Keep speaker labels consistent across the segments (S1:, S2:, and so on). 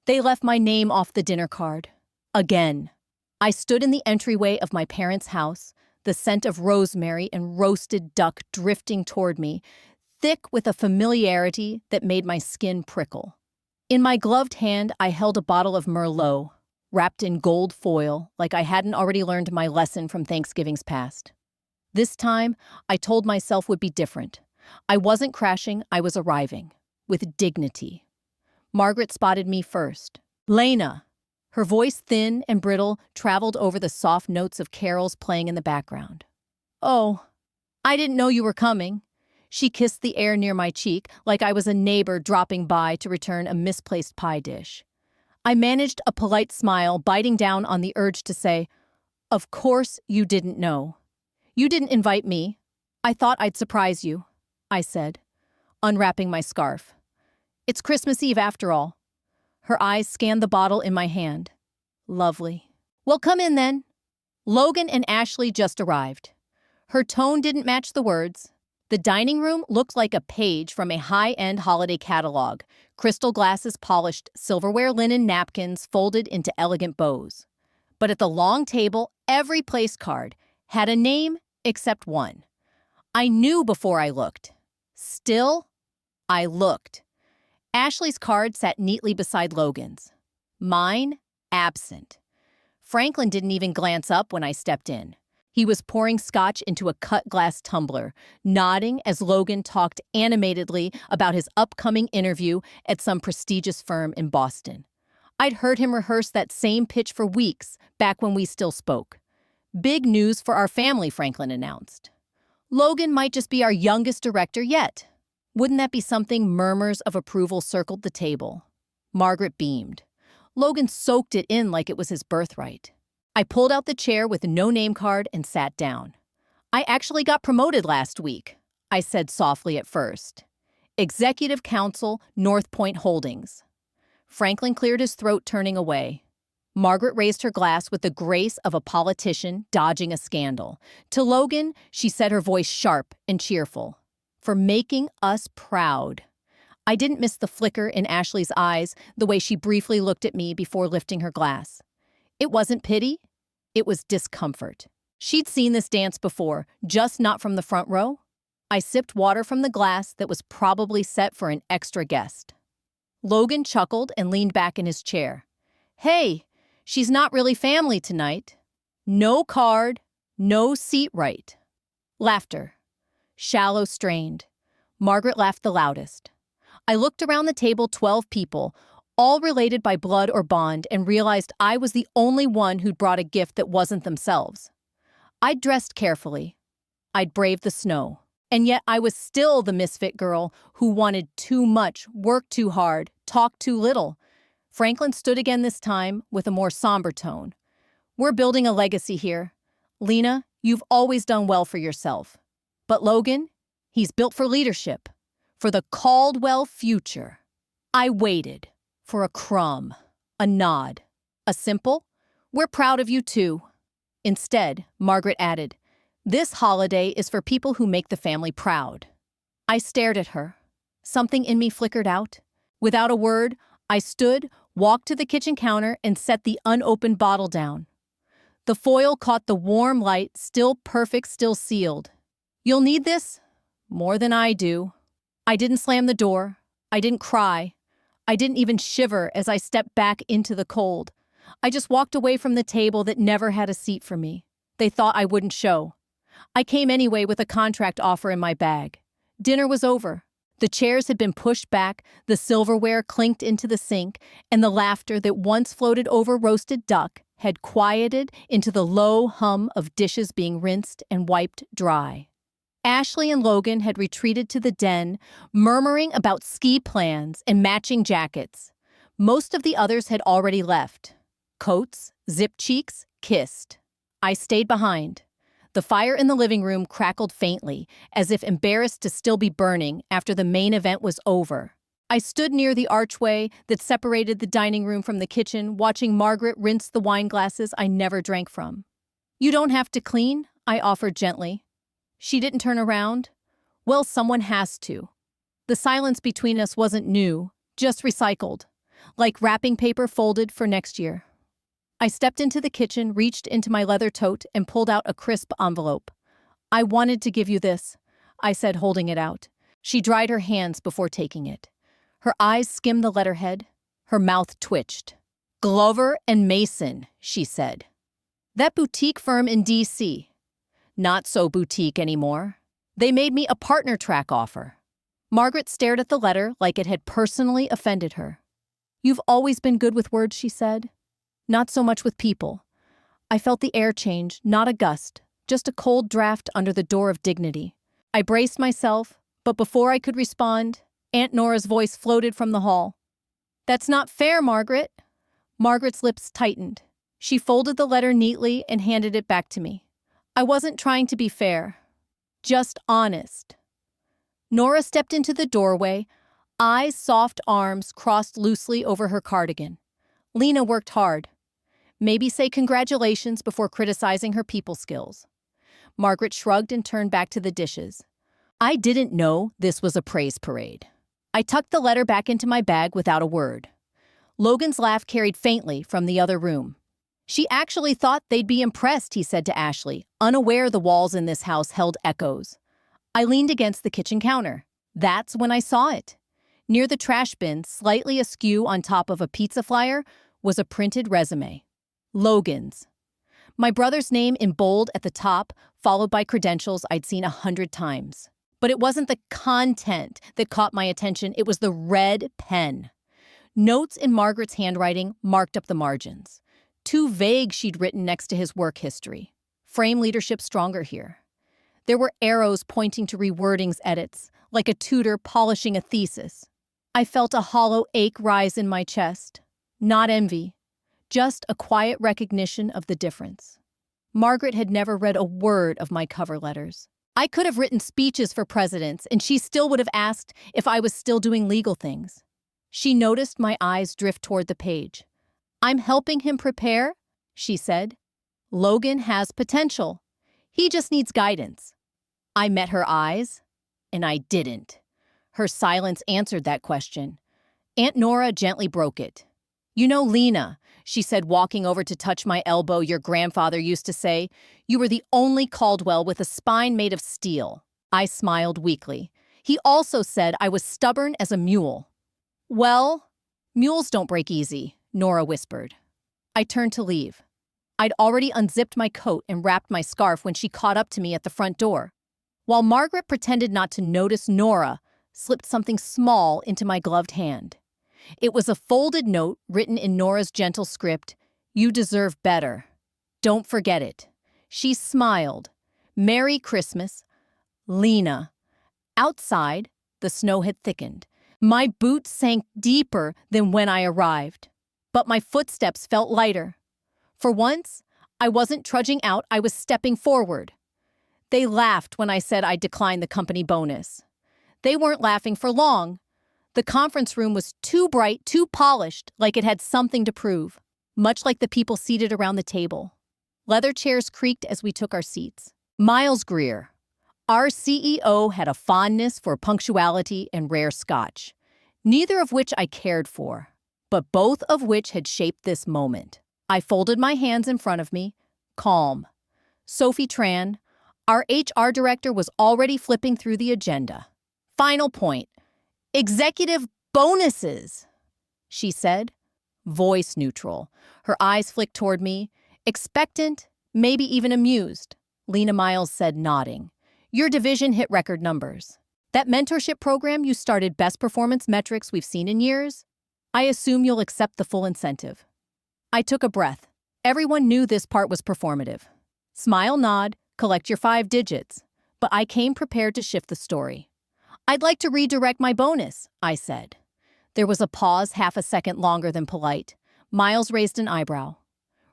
S1: They left my name off the dinner card. Again. I stood in the entryway of my parents' house, the scent of rosemary and roasted duck drifting toward me, thick with a familiarity that made my skin prickle. In my gloved hand, I held a bottle of Merlot, wrapped in gold foil, like I hadn't already learned my lesson from Thanksgiving's past. This time, I told myself would be different. I wasn't crashing, I was arriving, with dignity. Margaret spotted me first. "Lena!" Her voice, thin and brittle, traveled over the soft notes of carols playing in the background. "Oh, I didn't know you were coming." She kissed the air near my cheek, like I was a neighbor dropping by to return a misplaced pie dish. I managed a polite smile, biting down on the urge to say, "Of course you didn't know. You didn't invite me. I thought I'd surprise you," I said, unwrapping my scarf. "It's Christmas Eve after all." Her eyes scanned the bottle in my hand. "Lovely. Well, come in then." Logan and Ashley just arrived. Her tone didn't match the words. The dining room looked like a page from a high-end holiday catalog, crystal glasses polished, silverware linen napkins folded into elegant bows. But at the long table, every place card had a name except one. I knew before I looked. Still, I looked. Ashley's card sat neatly beside Logan's. Mine, absent. Franklin didn't even glance up when I stepped in. He was pouring scotch into a cut glass tumbler, nodding as Logan talked animatedly about his upcoming interview at some prestigious firm in Boston. I'd heard him rehearse that same pitch for weeks, back when we still spoke. "Big news for our family," Franklin announced. "Logan might just be our youngest director yet." Wouldn't that be something? Murmurs of approval circled the table. Margaret beamed. Logan soaked it in like it was his birthright. I pulled out the chair with no name card and sat down. "I actually got promoted last week," I said softly at first. "Executive Counsel, North Point Holdings." Franklin cleared his throat, turning away. Margaret raised her glass with the grace of a politician dodging a scandal. To Logan, she said, her voice sharp and cheerful, "For making us proud." I didn't miss the flicker in Ashley's eyes, the way she briefly looked at me before lifting her glass. It wasn't pity, it was discomfort. She'd seen this dance before, just not from the front row. I sipped water from the glass that was probably set for an extra guest. Logan chuckled and leaned back in his chair. "Hey, she's not really family tonight. No card, no seat right." Laughter. Shallow, strained. Margaret laughed the loudest. I looked around the table, 12 people, all related by blood or bond, and realized I was the only one who'd brought a gift that wasn't themselves. I'd dressed carefully. I'd braved the snow. And yet I was still the misfit girl who wanted too much, worked too hard, talked too little. Franklin stood again this time with a more somber tone. "We're building a legacy here. Lena, you've always done well for yourself. But Logan, he's built for leadership, for the Caldwell future." I waited for a crumb, a nod, a simple, "We're proud of you too." Instead, Margaret added, "This holiday is for people who make the family proud." I stared at her. Something in me flickered out. Without a word, I stood, walked to the kitchen counter, and set the unopened bottle down. The foil caught the warm light, still perfect, still sealed. "You'll need this?" "More than I do." I didn't slam the door. I didn't cry. I didn't even shiver as I stepped back into the cold. I just walked away from the table that never had a seat for me. They thought I wouldn't show. I came anyway with a contract offer in my bag. Dinner was over. The chairs had been pushed back, the silverware clinked into the sink, and the laughter that once floated over roasted duck had quieted into the low hum of dishes being rinsed and wiped dry. Ashley and Logan had retreated to the den, murmuring about ski plans and matching jackets. Most of the others had already left. Coats, zip cheeks, kissed. I stayed behind. The fire in the living room crackled faintly, as if embarrassed to still be burning after the main event was over. I stood near the archway that separated the dining room from the kitchen, watching Margaret rinse the wine glasses I never drank from. "You don't have to clean," I offered gently. She didn't turn around. Well, someone has to. The silence between us wasn't new, just recycled. like wrapping paper folded for next year. I stepped into the kitchen, reached into my leather tote, and pulled out a crisp envelope. I wanted to give you this, I said, holding it out. She dried her hands before taking it. Her eyes skimmed the letterhead. Her mouth twitched. Glover and Mason, she said. That boutique firm in D.C. Not so boutique anymore. They made me a partner track offer. Margaret stared at the letter like it had personally offended her. You've always been good with words, she said. Not so much with people. I felt the air change, not a gust, just a cold draft under the door of dignity. I braced myself, but before I could respond, Aunt Nora's voice floated from the hall. That's not fair, Margaret. Margaret's lips tightened. She folded the letter neatly and handed it back to me. I wasn't trying to be fair, just honest. Nora stepped into the doorway, eyes soft, arms crossed loosely over her cardigan. Lena worked hard. Maybe say congratulations before criticizing her people skills. Margaret shrugged and turned back to the dishes. I didn't know this was a praise parade. I tucked the letter back into my bag without a word. Logan's laugh carried faintly from the other room. She actually thought they'd be impressed, he said to Ashley, unaware the walls in this house held echoes. I leaned against the kitchen counter. That's when I saw it. Near the trash bin, slightly askew on top of a pizza flyer, was a printed resume. Logan's. My brother's name in bold at the top, followed by credentials I'd seen 100 times. But it wasn't the content that caught my attention, it was the red pen. Notes in Margaret's handwriting marked up the margins. Too vague, she'd written next to his work history. Frame leadership stronger here. There were arrows pointing to rewordings edits, like a tutor polishing a thesis. I felt a hollow ache rise in my chest. Not envy, just a quiet recognition of the difference. Margaret had never read a word of my cover letters. I could have written speeches for presidents, and she still would have asked if I was still doing legal things. She noticed my eyes drift toward the page. I'm helping him prepare, she said. Logan has potential. He just needs guidance. I met her eyes, and I didn't. Her silence answered that question. Aunt Nora gently broke it. You know, Lena, she said, walking over to touch my elbow, your grandfather used to say, you were the only Caldwell with a spine made of steel. I smiled weakly. He also said I was stubborn as a mule. Well, mules don't break easy, Nora whispered. I turned to leave. I'd already unzipped my coat and wrapped my scarf when she caught up to me at the front door. While Margaret pretended not to notice, Nora slipped something small into my gloved hand. It was a folded note written in Nora's gentle script. You deserve better. Don't forget it. She smiled. Merry Christmas, Lena. Outside, the snow had thickened. My boots sank deeper than when I arrived. But my footsteps felt lighter. For once, I wasn't trudging out, I was stepping forward. They laughed when I said I'd decline the company bonus. They weren't laughing for long. The conference room was too bright, too polished, like it had something to prove, much like the people seated around the table. Leather chairs creaked as we took our seats. Miles Greer, our CEO, had a fondness for punctuality and rare scotch, neither of which I cared for, but both of which had shaped this moment. I folded my hands in front of me, calm. Sophie Tran, our HR director, was already flipping through the agenda. Final point. Executive bonuses, she said, voice neutral. Her eyes flicked toward me, expectant, maybe even amused. Lena Miles said, nodding. Your division hit record numbers. That mentorship program you started, best performance metrics we've seen in years. I assume you'll accept the full incentive. I took a breath. Everyone knew this part was performative. Smile, nod, collect your 5 digits. But I came prepared to shift the story. I'd like to redirect my bonus, I said. There was a pause, half a second longer than polite. Miles raised an eyebrow.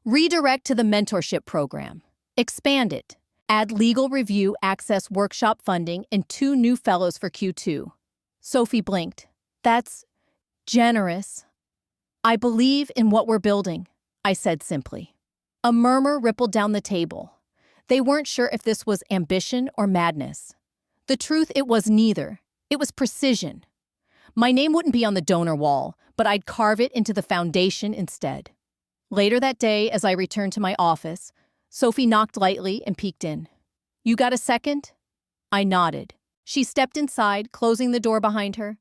S1: Redirect to the mentorship program. Expand it. Add legal review, access workshop funding, and 2 new fellows for Q2. Sophie blinked. That's generous. I believe in what we're building, I said simply. A murmur rippled down the table. They weren't sure if this was ambition or madness. The truth, it was neither. It was precision. My name wouldn't be on the donor wall, but I'd carve it into the foundation instead. Later that day, as I returned to my office, Sophie knocked lightly and peeked in. "You got a second?" I nodded. She stepped inside, closing the door behind her.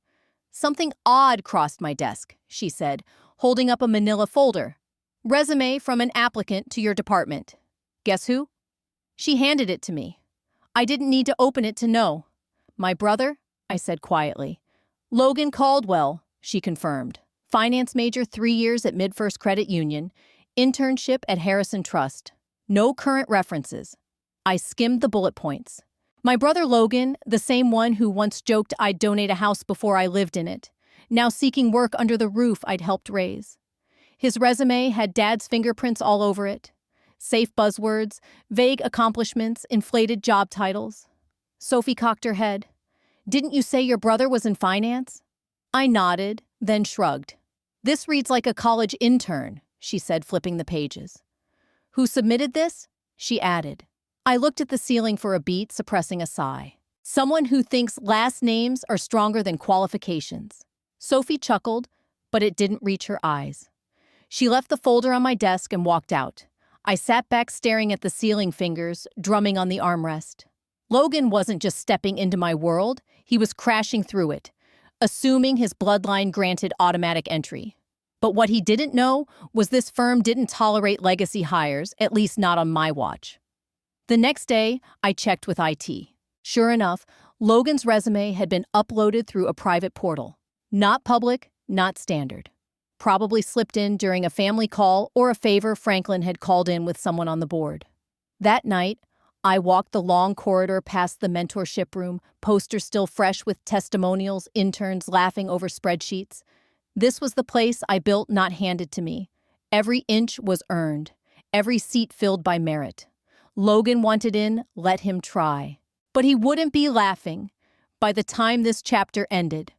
S1: "Something odd crossed my desk," she said, holding up a manila folder. "Resume from an applicant to your department. Guess who?" She handed it to me. I didn't need to open it to know. "My brother?" I said quietly. "Logan Caldwell," she confirmed. "Finance major, 3 years at MidFirst Credit Union. Internship at Harrison Trust. No current references." I skimmed the bullet points. My brother Logan, the same one who once joked I'd donate a house before I lived in it, now seeking work under the roof I'd helped raise. His resume had Dad's fingerprints all over it. Safe buzzwords, vague accomplishments, inflated job titles. Sophie cocked her head. "Didn't you say your brother was in finance?" I nodded, then shrugged. "This reads like a college intern," she said, flipping the pages. "Who submitted this?" she added. I looked at the ceiling for a beat, suppressing a sigh. "Someone who thinks last names are stronger than qualifications." Sophie chuckled, but it didn't reach her eyes. She left the folder on my desk and walked out. I sat back staring at the ceiling fingers, drumming on the armrest. Logan wasn't just stepping into my world, he was crashing through it, assuming his bloodline granted automatic entry. But what he didn't know was this firm didn't tolerate legacy hires, at least not on my watch. The next day, I checked with IT. Sure enough, Logan's resume had been uploaded through a private portal. Not public, not standard. Probably slipped in during a family call or a favor Franklin had called in with someone on the board. That night, I walked the long corridor past the mentorship room, posters still fresh with testimonials, interns laughing over spreadsheets. This was the place I built, not handed to me. Every inch was earned, every seat filled by merit. Logan wanted in, let him try. But he wouldn't be laughing by the time this chapter ended.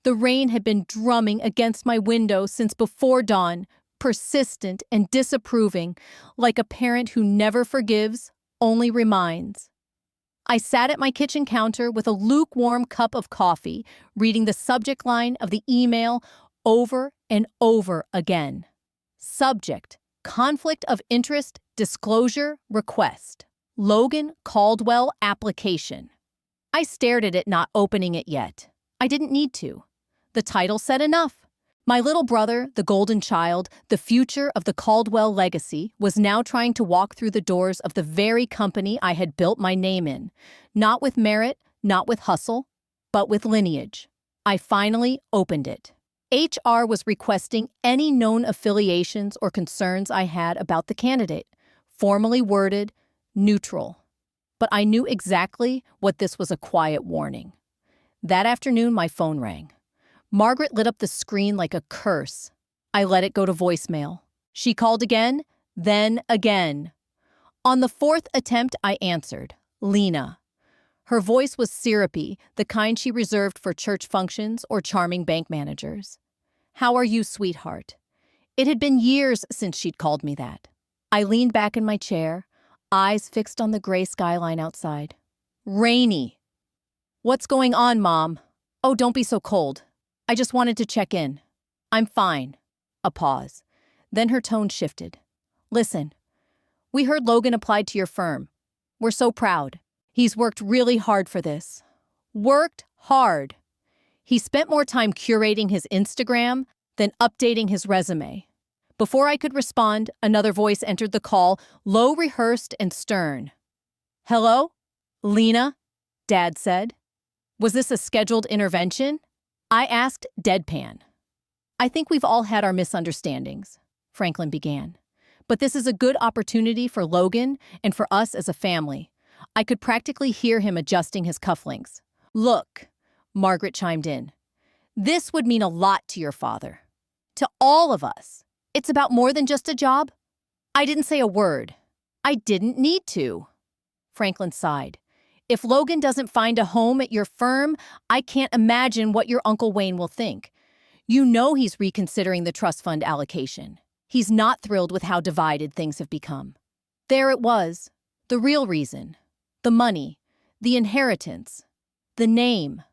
S1: The rain had been drumming against my window since before dawn, persistent and disapproving, like a parent who never forgives, only reminds. I sat at my kitchen counter with a lukewarm cup of coffee, reading the subject line of the email over and over again. Subject: conflict of interest, disclosure, request. Logan Caldwell application. I stared at it, not opening it yet. I didn't need to. The title said enough. My little brother, the golden child, the future of the Caldwell legacy, was now trying to walk through the doors of the very company I had built my name in. Not with merit, not with hustle, but with lineage. I finally opened it. HR was requesting any known affiliations or concerns I had about the candidate. Formally worded, neutral. But I knew exactly what this was: a quiet warning. That afternoon, my phone rang. Margaret lit up the screen like a curse. I let it go to voicemail. She called again, then again. On the 4th attempt, I answered. Lena. Her voice was syrupy, the kind she reserved for church functions or charming bank managers. "How are you, sweetheart?" It had been years since she'd called me that. I leaned back in my chair, eyes fixed on the gray skyline outside. "Rainy." "What's going on, Mom?" "Oh, don't be so cold. I just wanted to check in." "I'm fine." A pause. Then her tone shifted. "Listen, we heard Logan applied to your firm. We're so proud. He's worked really hard for this." Worked hard. He spent more time curating his Instagram than updating his resume. Before I could respond, another voice entered the call, low, rehearsed, and stern. "Hello? Lena?" Dad said. "Was this a scheduled intervention?" I asked, deadpan. "I think we've all had our misunderstandings," Franklin began. "But this is a good opportunity for Logan and for us as a family." I could practically hear him adjusting his cufflinks. "Look," Margaret chimed in, "this would mean a lot to your father. To all of us. It's about more than just a job." I didn't say a word. I didn't need to. Franklin sighed. "If Logan doesn't find a home at your firm, I can't imagine what your Uncle Wayne will think. You know he's reconsidering the trust fund allocation. He's not thrilled with how divided things have become." There it was. The real reason. The money. The inheritance. The name.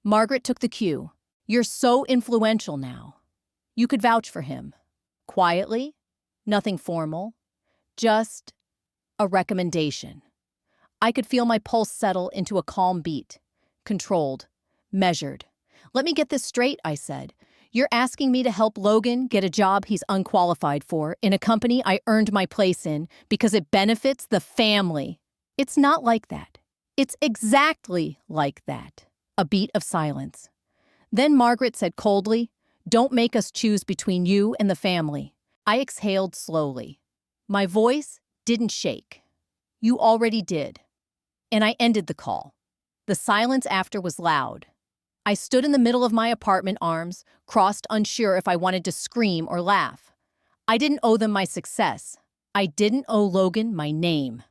S1: Margaret took the cue. You're so influential now. You could vouch for him. Quietly, nothing formal, just a recommendation. I could feel my pulse settle into a calm beat, controlled, measured. Let me get this straight, I said. You're asking me to help Logan get a job he's unqualified for in a company I earned my place in because it benefits the family. It's not like that. It's exactly like that. A beat of silence. Then Margaret said coldly, "Don't make us choose between you and the family." I exhaled slowly. My voice didn't shake. You already did. And I ended the call. The silence after was loud. I stood in the middle of my apartment, arms crossed, unsure if I wanted to scream or laugh. I didn't owe them my success. I didn't owe Logan my name.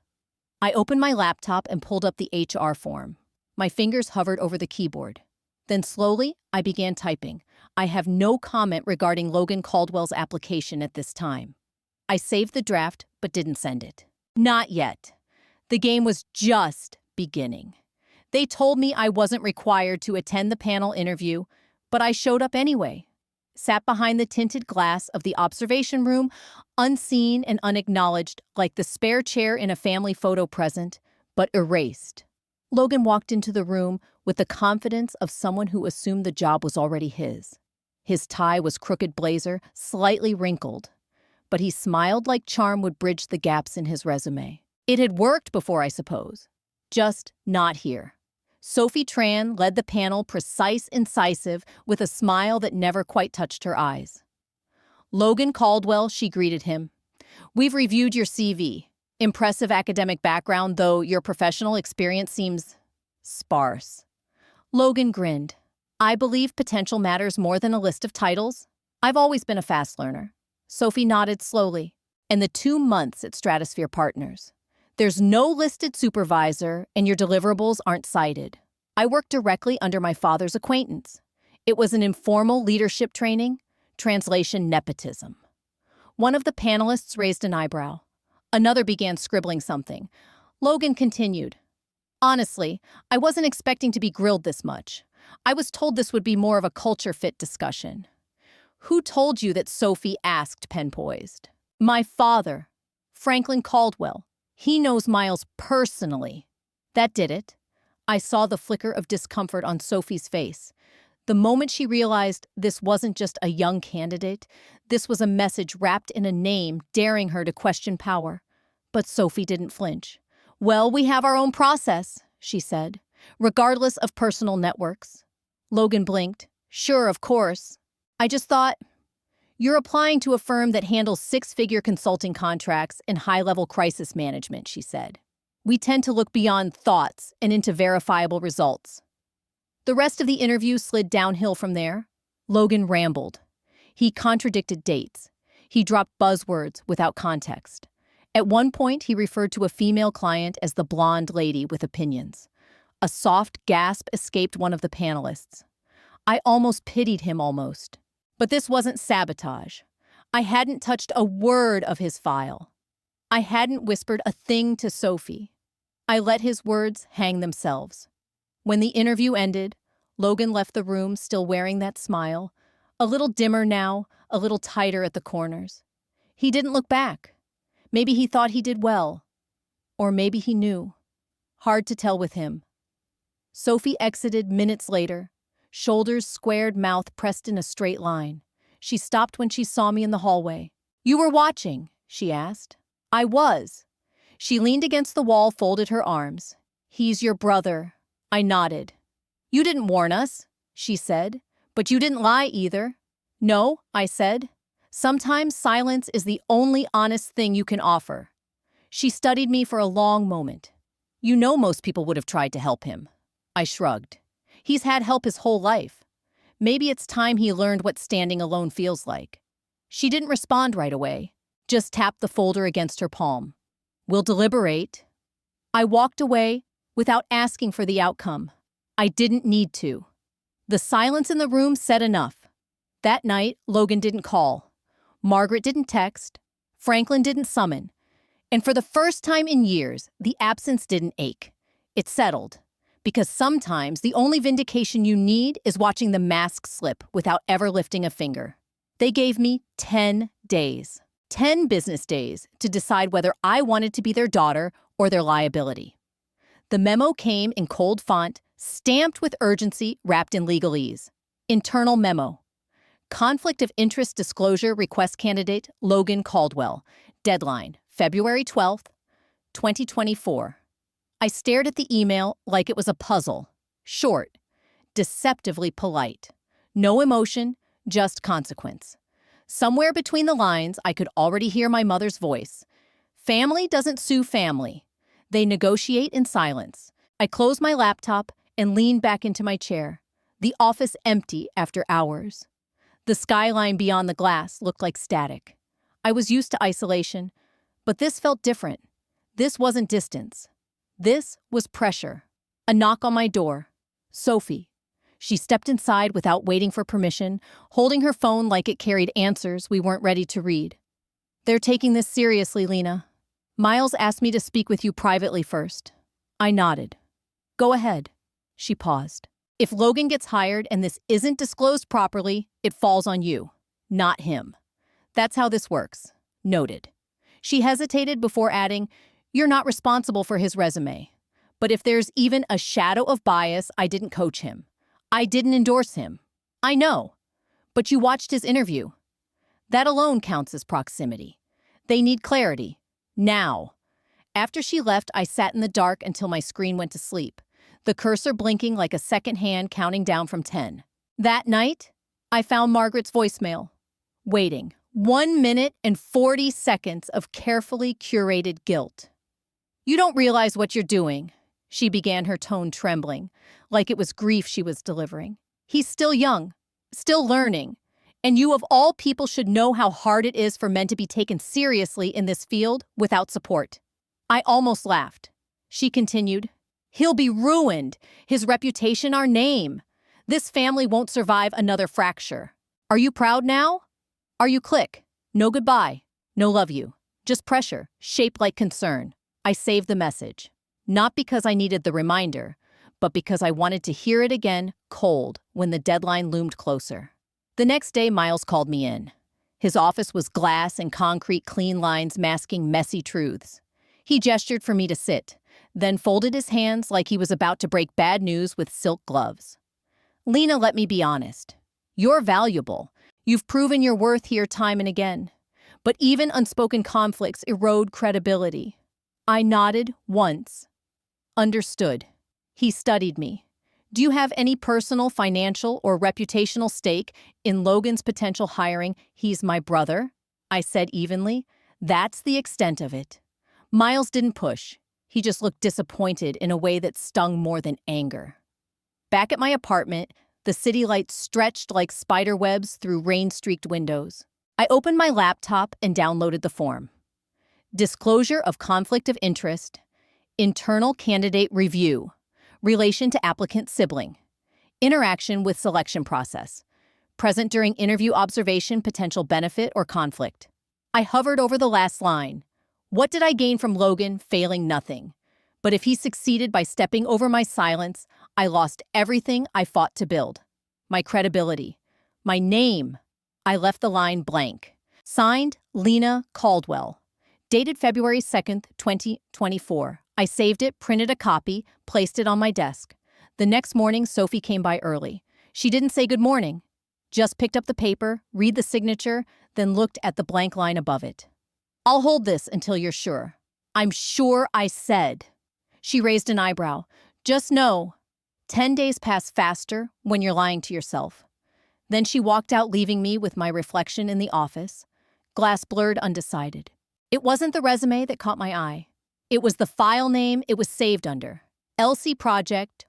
S1: I opened my laptop and pulled up the HR form. My fingers hovered over the keyboard. Then slowly, I began typing. I have no comment regarding Logan Caldwell's application at this time. I saved the draft, but didn't send it. Not yet. The game was just beginning. They told me I wasn't required to attend the panel interview, but I showed up anyway. Sat behind the tinted glass of the observation room, unseen and unacknowledged, like the spare chair in a family photo present, but erased. Logan walked into the room with the confidence of someone who assumed the job was already his. His tie was crooked blazer, slightly wrinkled, but he smiled like charm would bridge the gaps in his resume. It had worked before, I suppose. Just not here. Sophie Tran led the panel, precise, incisive, with a smile that never quite touched her eyes. "Logan Caldwell," she greeted him. "We've reviewed your CV. Impressive academic background, though your professional experience seems sparse." Logan grinned. "I believe potential matters more than a list of titles. I've always been a fast learner." Sophie nodded slowly. "And the 2 months at Stratosphere Partners. There's no listed supervisor, and your deliverables aren't cited. I worked directly under my father's acquaintance. It was an informal leadership training, translation nepotism." One of the panelists raised an eyebrow. Another began scribbling something. Logan continued. "Honestly, I wasn't expecting to be grilled this much. I was told this would be more of a culture fit discussion." "Who told you that?" Sophie asked, pen poised. "My father, Franklin Caldwell. He knows Miles personally." That did it. I saw the flicker of discomfort on Sophie's face. The moment she realized this wasn't just a young candidate, this was a message wrapped in a name daring her to question power. But Sophie didn't flinch. "Well, we have our own process," she said, "regardless of personal networks." Logan blinked. "Sure, of course. I just thought, you're applying to a firm that handles 6-figure consulting contracts and high-level crisis management," she said. "We tend to look beyond thoughts and into verifiable results." The rest of the interview slid downhill from there. Logan rambled. He contradicted dates. He dropped buzzwords without context. At one point, he referred to a female client as the blonde lady with opinions. A soft gasp escaped one of the panelists. I almost pitied him almost. But this wasn't sabotage. I hadn't touched a word of his file. I hadn't whispered a thing to Sophie. I let his words hang themselves. When the interview ended, Logan left the room still wearing that smile, a little dimmer now, a little tighter at the corners. He didn't look back. Maybe he thought he did well. Or maybe he knew. Hard to tell with him. Sophie exited minutes later, shoulders squared, mouth pressed in a straight line. She stopped when she saw me in the hallway. "You were watching?" she asked. "I was." She leaned against the wall, folded her arms. "He's your brother." I nodded. "You didn't warn us," she said, "but you didn't lie either." "No," I said. "Sometimes silence is the only honest thing you can offer." She studied me for a long moment. "You know most people would have tried to help him." I shrugged. "He's had help his whole life. Maybe it's time he learned what standing alone feels like." She didn't respond right away, just tapped the folder against her palm. "We'll deliberate." I walked away without asking for the outcome. I didn't need to. The silence in the room said enough. That night, Logan didn't call. Margaret didn't text. Franklin didn't summon. And for the first time in years, the absence didn't ache. It settled. Because sometimes the only vindication you need is watching the mask slip without ever lifting a finger. They gave me 10 days, 10 business days, to decide whether I wanted to be their daughter or their liability. The memo came in cold font, stamped with urgency, wrapped in legalese. Internal memo. Conflict of interest disclosure request candidate Logan Caldwell. Deadline, February 12th, 2024. I stared at the email like it was a puzzle. Short, deceptively polite. No emotion, just consequence. Somewhere between the lines, I could already hear my mother's voice. Family doesn't sue family. They negotiate in silence. I closed my laptop and leaned back into my chair. The office empty after hours. The skyline beyond the glass looked like static. I was used to isolation, but this felt different. This wasn't distance. This was pressure. A knock on my door. Sophie. She stepped inside without waiting for permission, holding her phone like it carried answers we weren't ready to read. "They're taking this seriously, Lena. Miles asked me to speak with you privately first." I nodded. "Go ahead." She paused. "If Logan gets hired and this isn't disclosed properly, it falls on you, not him. That's how this works." Noted. She hesitated before adding, "You're not responsible for his resume. But if there's even a shadow of bias, I didn't coach him. I didn't endorse him. I know. But you watched his interview. That alone counts as proximity. They need clarity. Now." After she left, I sat in the dark until my screen went to sleep, the cursor blinking like a second hand counting down from 10. That night, I found Margaret's voicemail. Waiting. 1 minute and 40 seconds of carefully curated guilt. "You don't realize what you're doing," she began, her tone trembling, like it was grief she was delivering. "He's still young, still learning, and you of all people should know how hard it is for men to be taken seriously in this field without support." I almost laughed. She continued, "He'll be ruined, his reputation, our name. This family won't survive another fracture. Are you proud now? Are you click? No goodbye, no love you. Just pressure, shaped like concern." I saved the message, not because I needed the reminder, but because I wanted to hear it again, cold, when the deadline loomed closer. The next day, Miles called me in. His office was glass and concrete, clean lines masking messy truths. He gestured for me to sit, then folded his hands like he was about to break bad news with silk gloves. "Lena, let me be honest. You're valuable. You've proven your worth here time and again. But even unspoken conflicts erode credibility." I nodded once. Understood. He studied me. "Do you have any personal, financial, or reputational stake in Logan's potential hiring? He's my brother," I said evenly. "That's the extent of it." Miles didn't push. He just looked disappointed in a way that stung more than anger. Back at my apartment, the city lights stretched like spider webs through rain-streaked windows. I opened my laptop and downloaded the form. Disclosure of conflict of interest, internal candidate review, relation to applicant sibling, interaction with selection process, present during interview observation, potential benefit or conflict. I hovered over the last line. What did I gain from Logan failing? Nothing. But if he succeeded by stepping over my silence, I lost everything I fought to build. My credibility, my name. I left the line blank. Signed, Lena Caldwell. Dated February 2nd, 2024. I saved it, printed a copy, placed it on my desk. The next morning, Sophie came by early. She didn't say good morning, just picked up the paper, read the signature, then looked at the blank line above it. "I'll hold this until you're sure." "I'm sure," I said. She raised an eyebrow. "Just know, 10 days pass faster when you're lying to yourself." Then she walked out, leaving me with my reflection in the office, glass blurred, undecided. It wasn't the resume that caught my eye. It was the file name it was saved under. LC Project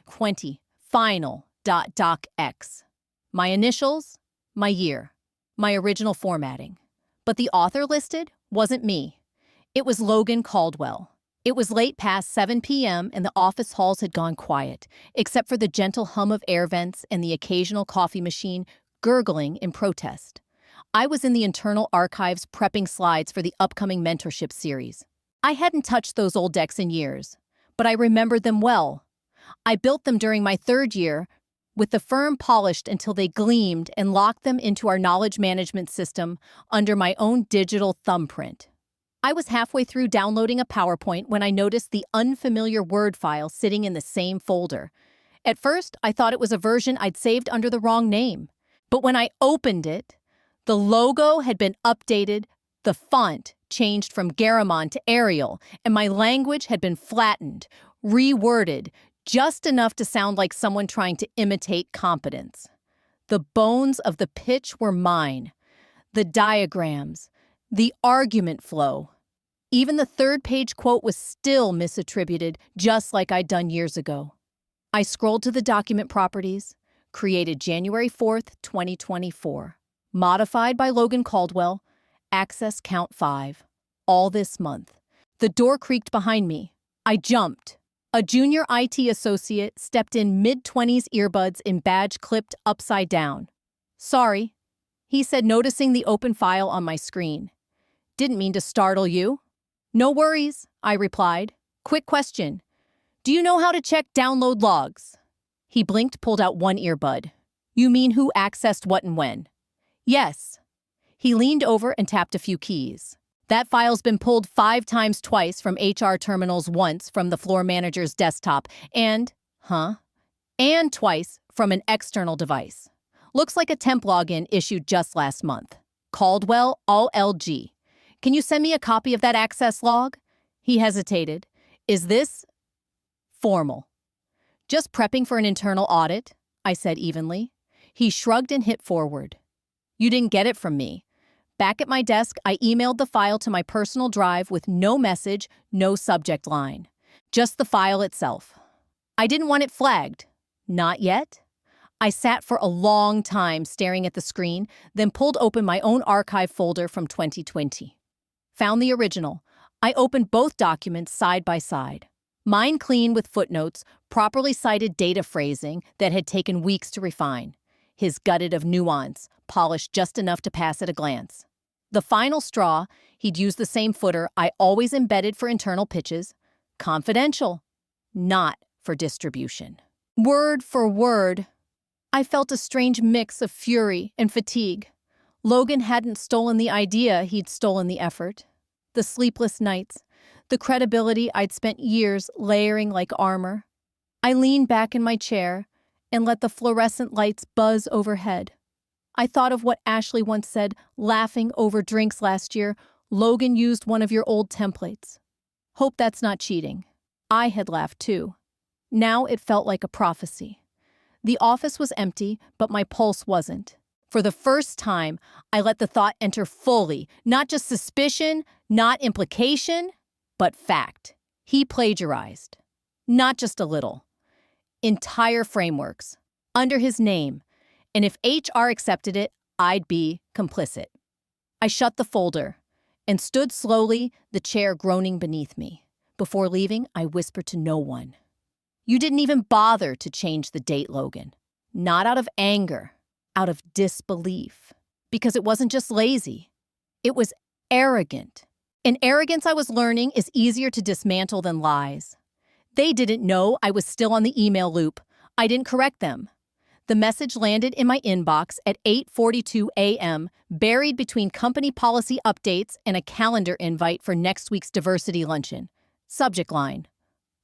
S1: 20 Final.docx. My initials, my year, my original formatting. But the author listed wasn't me. It was Logan Caldwell. It was late past 7 p.m. and the office halls had gone quiet, except for the gentle hum of air vents and the occasional coffee machine gurgling in protest. I was in the internal archives prepping slides for the upcoming mentorship series. I hadn't touched those old decks in years, but I remembered them well. I built them during my third year, with the firm polished until they gleamed, and locked them into our knowledge management system under my own digital thumbprint. I was halfway through downloading a PowerPoint when I noticed the unfamiliar Word file sitting in the same folder. At first, I thought it was a version I'd saved under the wrong name. But when I opened it, the logo had been updated, the font changed from Garamond to Arial, and my language had been flattened, reworded, just enough to sound like someone trying to imitate competence. The bones of the pitch were mine. The diagrams, the argument flow. Even the third-page quote was still misattributed, just like I'd done years ago. I scrolled to the document properties, created January 4th, 2024. Modified by Logan Caldwell, access count 5. All this month. The door creaked behind me. I jumped. A junior IT associate stepped in mid-20s, earbuds in badge clipped upside down. "Sorry," he said, noticing the open file on my screen. "Didn't mean to startle you." "No worries," I replied. "Quick question. Do you know how to check download logs?" He blinked, pulled out one earbud. "You mean who accessed what and when?" "Yes." He leaned over and tapped a few keys. "That file's been pulled 5 times, twice from HR terminals, once from the floor manager's desktop, and twice from an external device. Looks like a temp login issued just last month. Caldwell, all LG. Can you send me a copy of that access log?" He hesitated. "Is this formal?" "Just prepping for an internal audit," I said evenly. He shrugged and hit forward. "You didn't get it from me." Back at my desk, I emailed the file to my personal drive with no message, no subject line. Just the file itself. I didn't want it flagged. Not yet. I sat for a long time staring at the screen, then pulled open my own archive folder from 2020. Found the original. I opened both documents side by side. Mine clean with footnotes, properly cited data phrasing that had taken weeks to refine. His gutted of nuance, polished just enough to pass at a glance. The final straw, he'd used the same footer I always embedded for internal pitches. Confidential, not for distribution. Word for word, I felt a strange mix of fury and fatigue. Logan hadn't stolen the idea, he'd stolen the effort. The sleepless nights, the credibility I'd spent years layering like armor. I leaned back in my chair and let the fluorescent lights buzz overhead. I thought of what Ashley once said, laughing over drinks last year. "Logan used one of your old templates." Hope that's not cheating. I had laughed too. Now it felt like a prophecy. The office was empty, but my pulse wasn't. For the first time, I let the thought enter fully, not just suspicion, not implication, but fact. He plagiarized. Not just a little. Entire frameworks. Under his name. And if HR accepted it, I'd be complicit. I shut the folder and stood slowly, the chair groaning beneath me. Before leaving, I whispered to no one. "You didn't even bother to change the date, Logan. Not out of anger, out of disbelief. Because it wasn't just lazy. It was arrogant. And arrogance, I was learning, is easier to dismantle than lies. They didn't know I was still on the email loop. I didn't correct them. The message landed in my inbox at 8:42 a.m., buried between company policy updates and a calendar invite for next week's diversity luncheon. Subject line: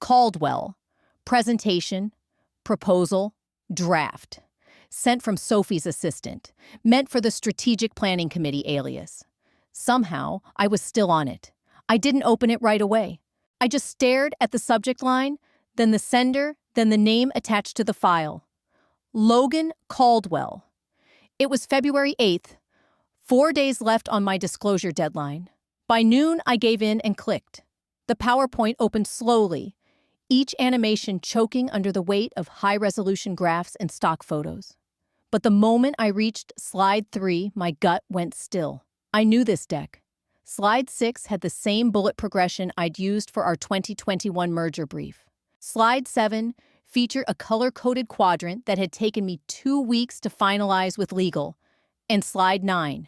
S1: Caldwell. Presentation, proposal, draft. Sent from Sophie's assistant. Meant for the Strategic Planning Committee alias. Somehow, I was still on it. I didn't open it right away. I just stared at the subject line, then the sender, then the name attached to the file. Logan Caldwell. It was February 8th, 4 days left on my disclosure deadline. By noon, I gave in and clicked. The PowerPoint opened slowly, each animation choking under the weight of high-resolution graphs and stock photos. But the moment I reached slide 3, my gut went still. I knew this deck. Slide 6 had the same bullet progression I'd used for our 2021 merger brief. Slide 7 featured a color-coded quadrant that had taken me 2 weeks to finalize with legal. And slide 9.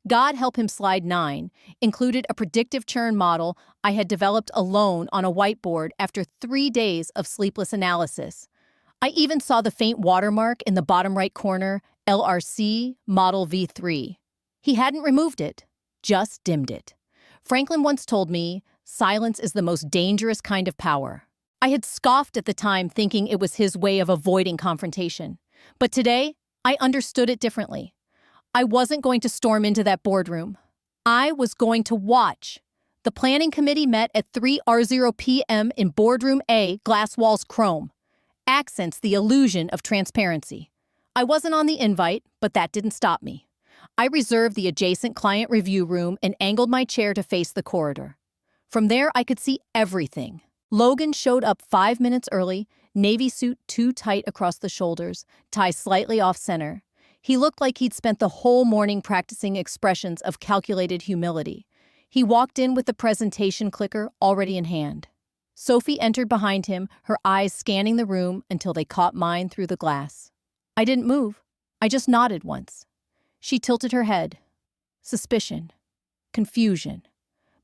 S1: God help him, slide 9 included a predictive churn model I had developed alone on a whiteboard after 3 days of sleepless analysis. I even saw the faint watermark in the bottom right corner, LRC Model V3. He hadn't removed it, just dimmed it. Franklin once told me, silence is the most dangerous kind of power. I had scoffed at the time, thinking it was his way of avoiding confrontation. But today, I understood it differently. I wasn't going to storm into that boardroom. I was going to watch. The planning committee met at 3:00 p.m. in boardroom A, glass walls chrome. Accents the illusion of transparency. I wasn't on the invite, but that didn't stop me. I reserved the adjacent client review room and angled my chair to face the corridor. From there, I could see everything. Logan showed up 5 minutes early, navy suit too tight across the shoulders, tie slightly off-center. He looked like he'd spent the whole morning practicing expressions of calculated humility. He walked in with the presentation clicker already in hand. Sophie entered behind him, her eyes scanning the room until they caught mine through the glass. I didn't move. I just nodded once. She tilted her head. Suspicion. Confusion.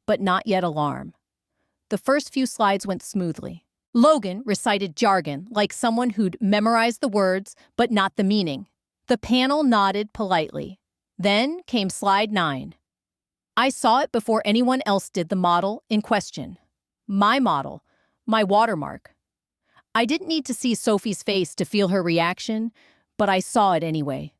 S1: But not yet alarm. The first few slides went smoothly. Logan recited jargon like someone who'd memorized the words but not the meaning. The panel nodded politely. Then came slide 9. I saw it before anyone else did. The model in question. My model. My watermark. I didn't need to see Sophie's face to feel her reaction, but I saw it anyway.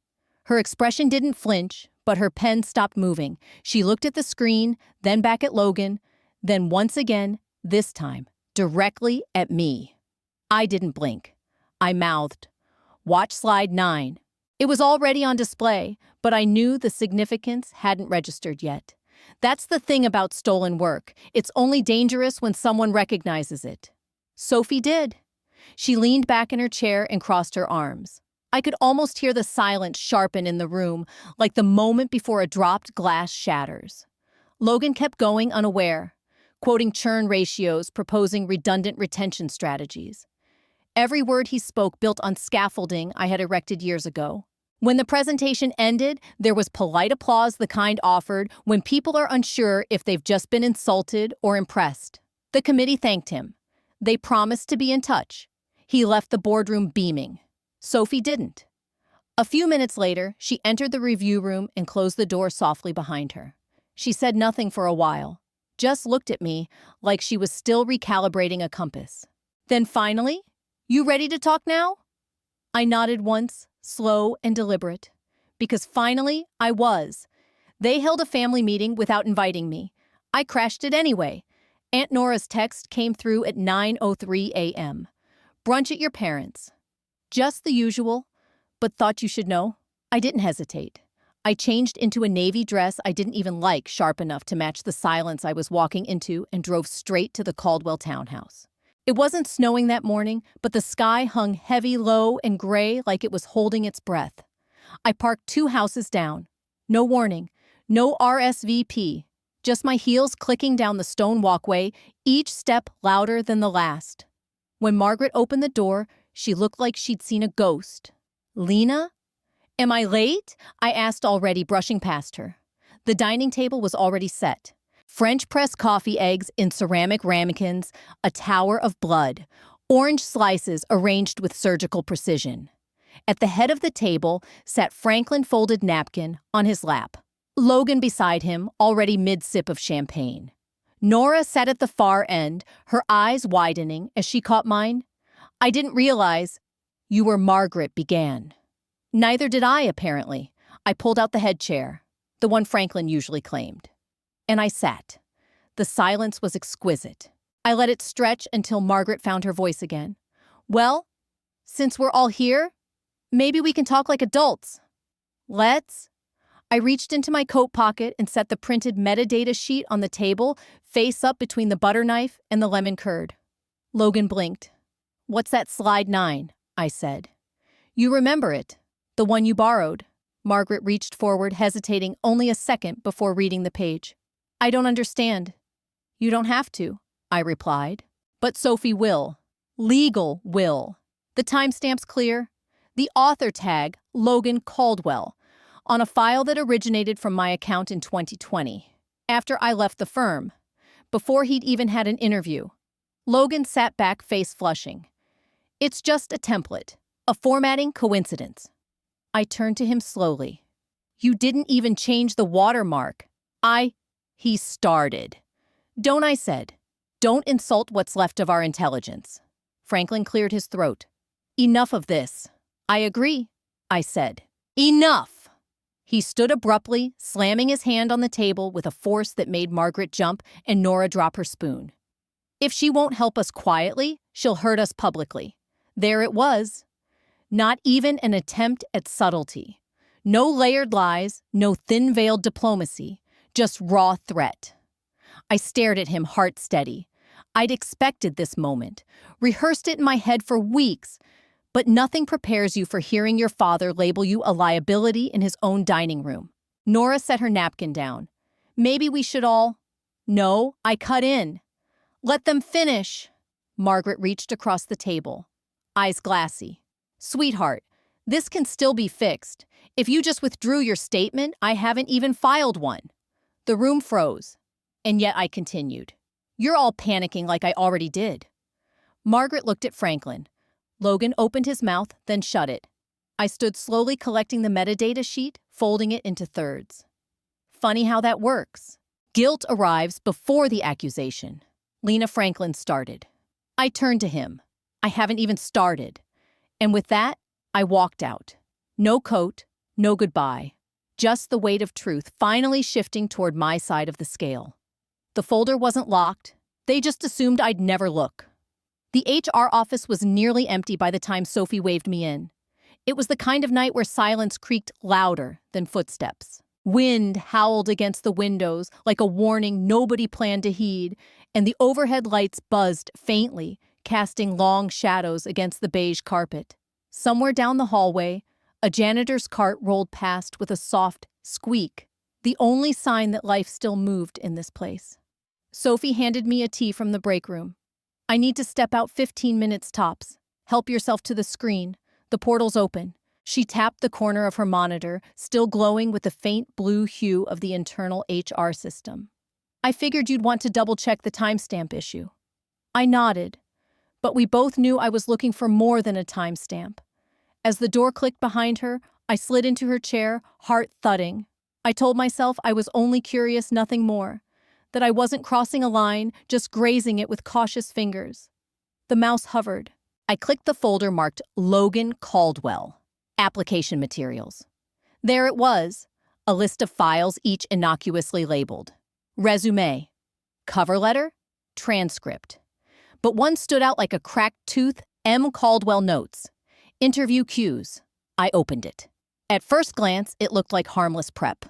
S1: Her expression didn't flinch, but her pen stopped moving. She looked at the screen, then back at Logan, then once again, this time, directly at me. I didn't blink. I mouthed, "Watch slide 9. It was already on display, but I knew the significance hadn't registered yet. That's the thing about stolen work. It's only dangerous when someone recognizes it. Sophie did. She leaned back in her chair and crossed her arms. I could almost hear the silence sharpen in the room, like the moment before a dropped glass shatters. Logan kept going, unaware, quoting churn ratios, proposing redundant retention strategies. Every word he spoke built on scaffolding I had erected years ago. When the presentation ended, there was polite applause, the kind offered when people are unsure if they've just been insulted or impressed. The committee thanked him. They promised to be in touch. He left the boardroom beaming. Sophie didn't. A few minutes later, she entered the review room and closed the door softly behind her. She said nothing for a while, just looked at me like she was still recalibrating a compass. Then finally, "You ready to talk now?" I nodded once, slow and deliberate, because finally I was. They held a family meeting without inviting me. I crashed it anyway. Aunt Nora's text came through at 9:03 a.m. "Brunch at your parents'. Just the usual, but thought you should know." I didn't hesitate. I changed into a navy dress I didn't even like sharp enough to match the silence I was walking into and drove straight to the Caldwell townhouse. It wasn't snowing that morning, but the sky hung heavy, low, and gray like it was holding its breath. I parked 2 houses down. No warning, no RSVP, just my heels clicking down the stone walkway, each step louder than the last. When Margaret opened the door, she looked like she'd seen a ghost. "Lena? Am I late?" I asked, already brushing past her. The dining table was already set. French press coffee eggs in ceramic ramekins, a tower of blood, orange slices arranged with surgical precision. At the head of the table sat Franklin, folded napkin on his lap. Logan beside him, already mid-sip of champagne. Nora sat at the far end, her eyes widening as she caught mine. "I didn't realize you were," Margaret began. Neither did I, apparently. I pulled out the head chair, the one Franklin usually claimed. And I sat. The silence was exquisite. I let it stretch until Margaret found her voice again. "Well, since we're all here, maybe we can talk like adults. Let's." I reached into my coat pocket and set the printed metadata sheet on the table, face up between the butter knife and the lemon curd. Logan blinked. "What's that slide 9? I said. "You remember it. The one you borrowed." Margaret reached forward, hesitating only a second before reading the page. "I don't understand." "You don't have to," I replied. "But Sophie will. Legal will. The timestamp's clear. The author tag, Logan Caldwell. on a file that originated from my account in 2020, after I left the firm, before he'd even had an interview. Logan sat back, face flushing. It's just a template, a formatting coincidence. I turned to him slowly. You didn't even change the watermark. He started. Don't, I said. Don't insult what's left of our intelligence. Franklin cleared his throat. Enough of this. I agree, I said. Enough! He stood abruptly, slamming his hand on the table with a force that made Margaret jump and Nora drop her spoon. If she won't help us quietly, she'll hurt us publicly. There it was. Not even an attempt at subtlety. No layered lies, no thin-veiled diplomacy, just raw threat. I stared at him, heart steady. I'd expected this moment, rehearsed it in my head for weeks, but nothing prepares you for hearing your father label you a liability in his own dining room. Nora set her napkin down. Maybe we should all... No, I cut in. Let them finish. Margaret reached across the table, eyes glassy. Sweetheart, this can still be fixed. If you just withdrew your statement, I haven't even filed one. The room froze, and yet I continued. You're all panicking like I already did. Margaret looked at Franklin. Logan opened his mouth, then shut it. I stood slowly collecting the metadata sheet, folding it into thirds. Funny how that works. Guilt arrives before the accusation. Lena Franklin started. I turned to him. I haven't even started. And with that, I walked out. No coat, no goodbye. Just the weight of truth finally shifting toward my side of the scale. The folder wasn't locked. They just assumed I'd never look. The HR office was nearly empty by the time Sophie waved me in. It was the kind of night where silence creaked louder than footsteps. Wind howled against the windows like a warning nobody planned to heed, and the overhead lights buzzed faintly, casting long shadows against the beige carpet. Somewhere down the hallway, a janitor's cart rolled past with a soft squeak, the only sign that life still moved in this place. Sophie handed me a tea from the break room. I need to step out 15 minutes tops. Help yourself to the screen. The portal's open. She tapped the corner of her monitor, still glowing with the faint blue hue of the internal HR system. I figured you'd want to double-check the timestamp issue. I nodded, but we both knew I was looking for more than a timestamp. As the door clicked behind her, I slid into her chair, heart thudding. I told myself I was only curious, nothing more. That I wasn't crossing a line, just grazing it with cautious fingers. The mouse hovered. I clicked the folder marked Logan Caldwell. Application materials. There it was, a list of files each innocuously labeled. Resume, cover letter, transcript. But one stood out like a cracked tooth, M. Caldwell notes. Interview cues. I opened it. At first glance, it looked like harmless prep.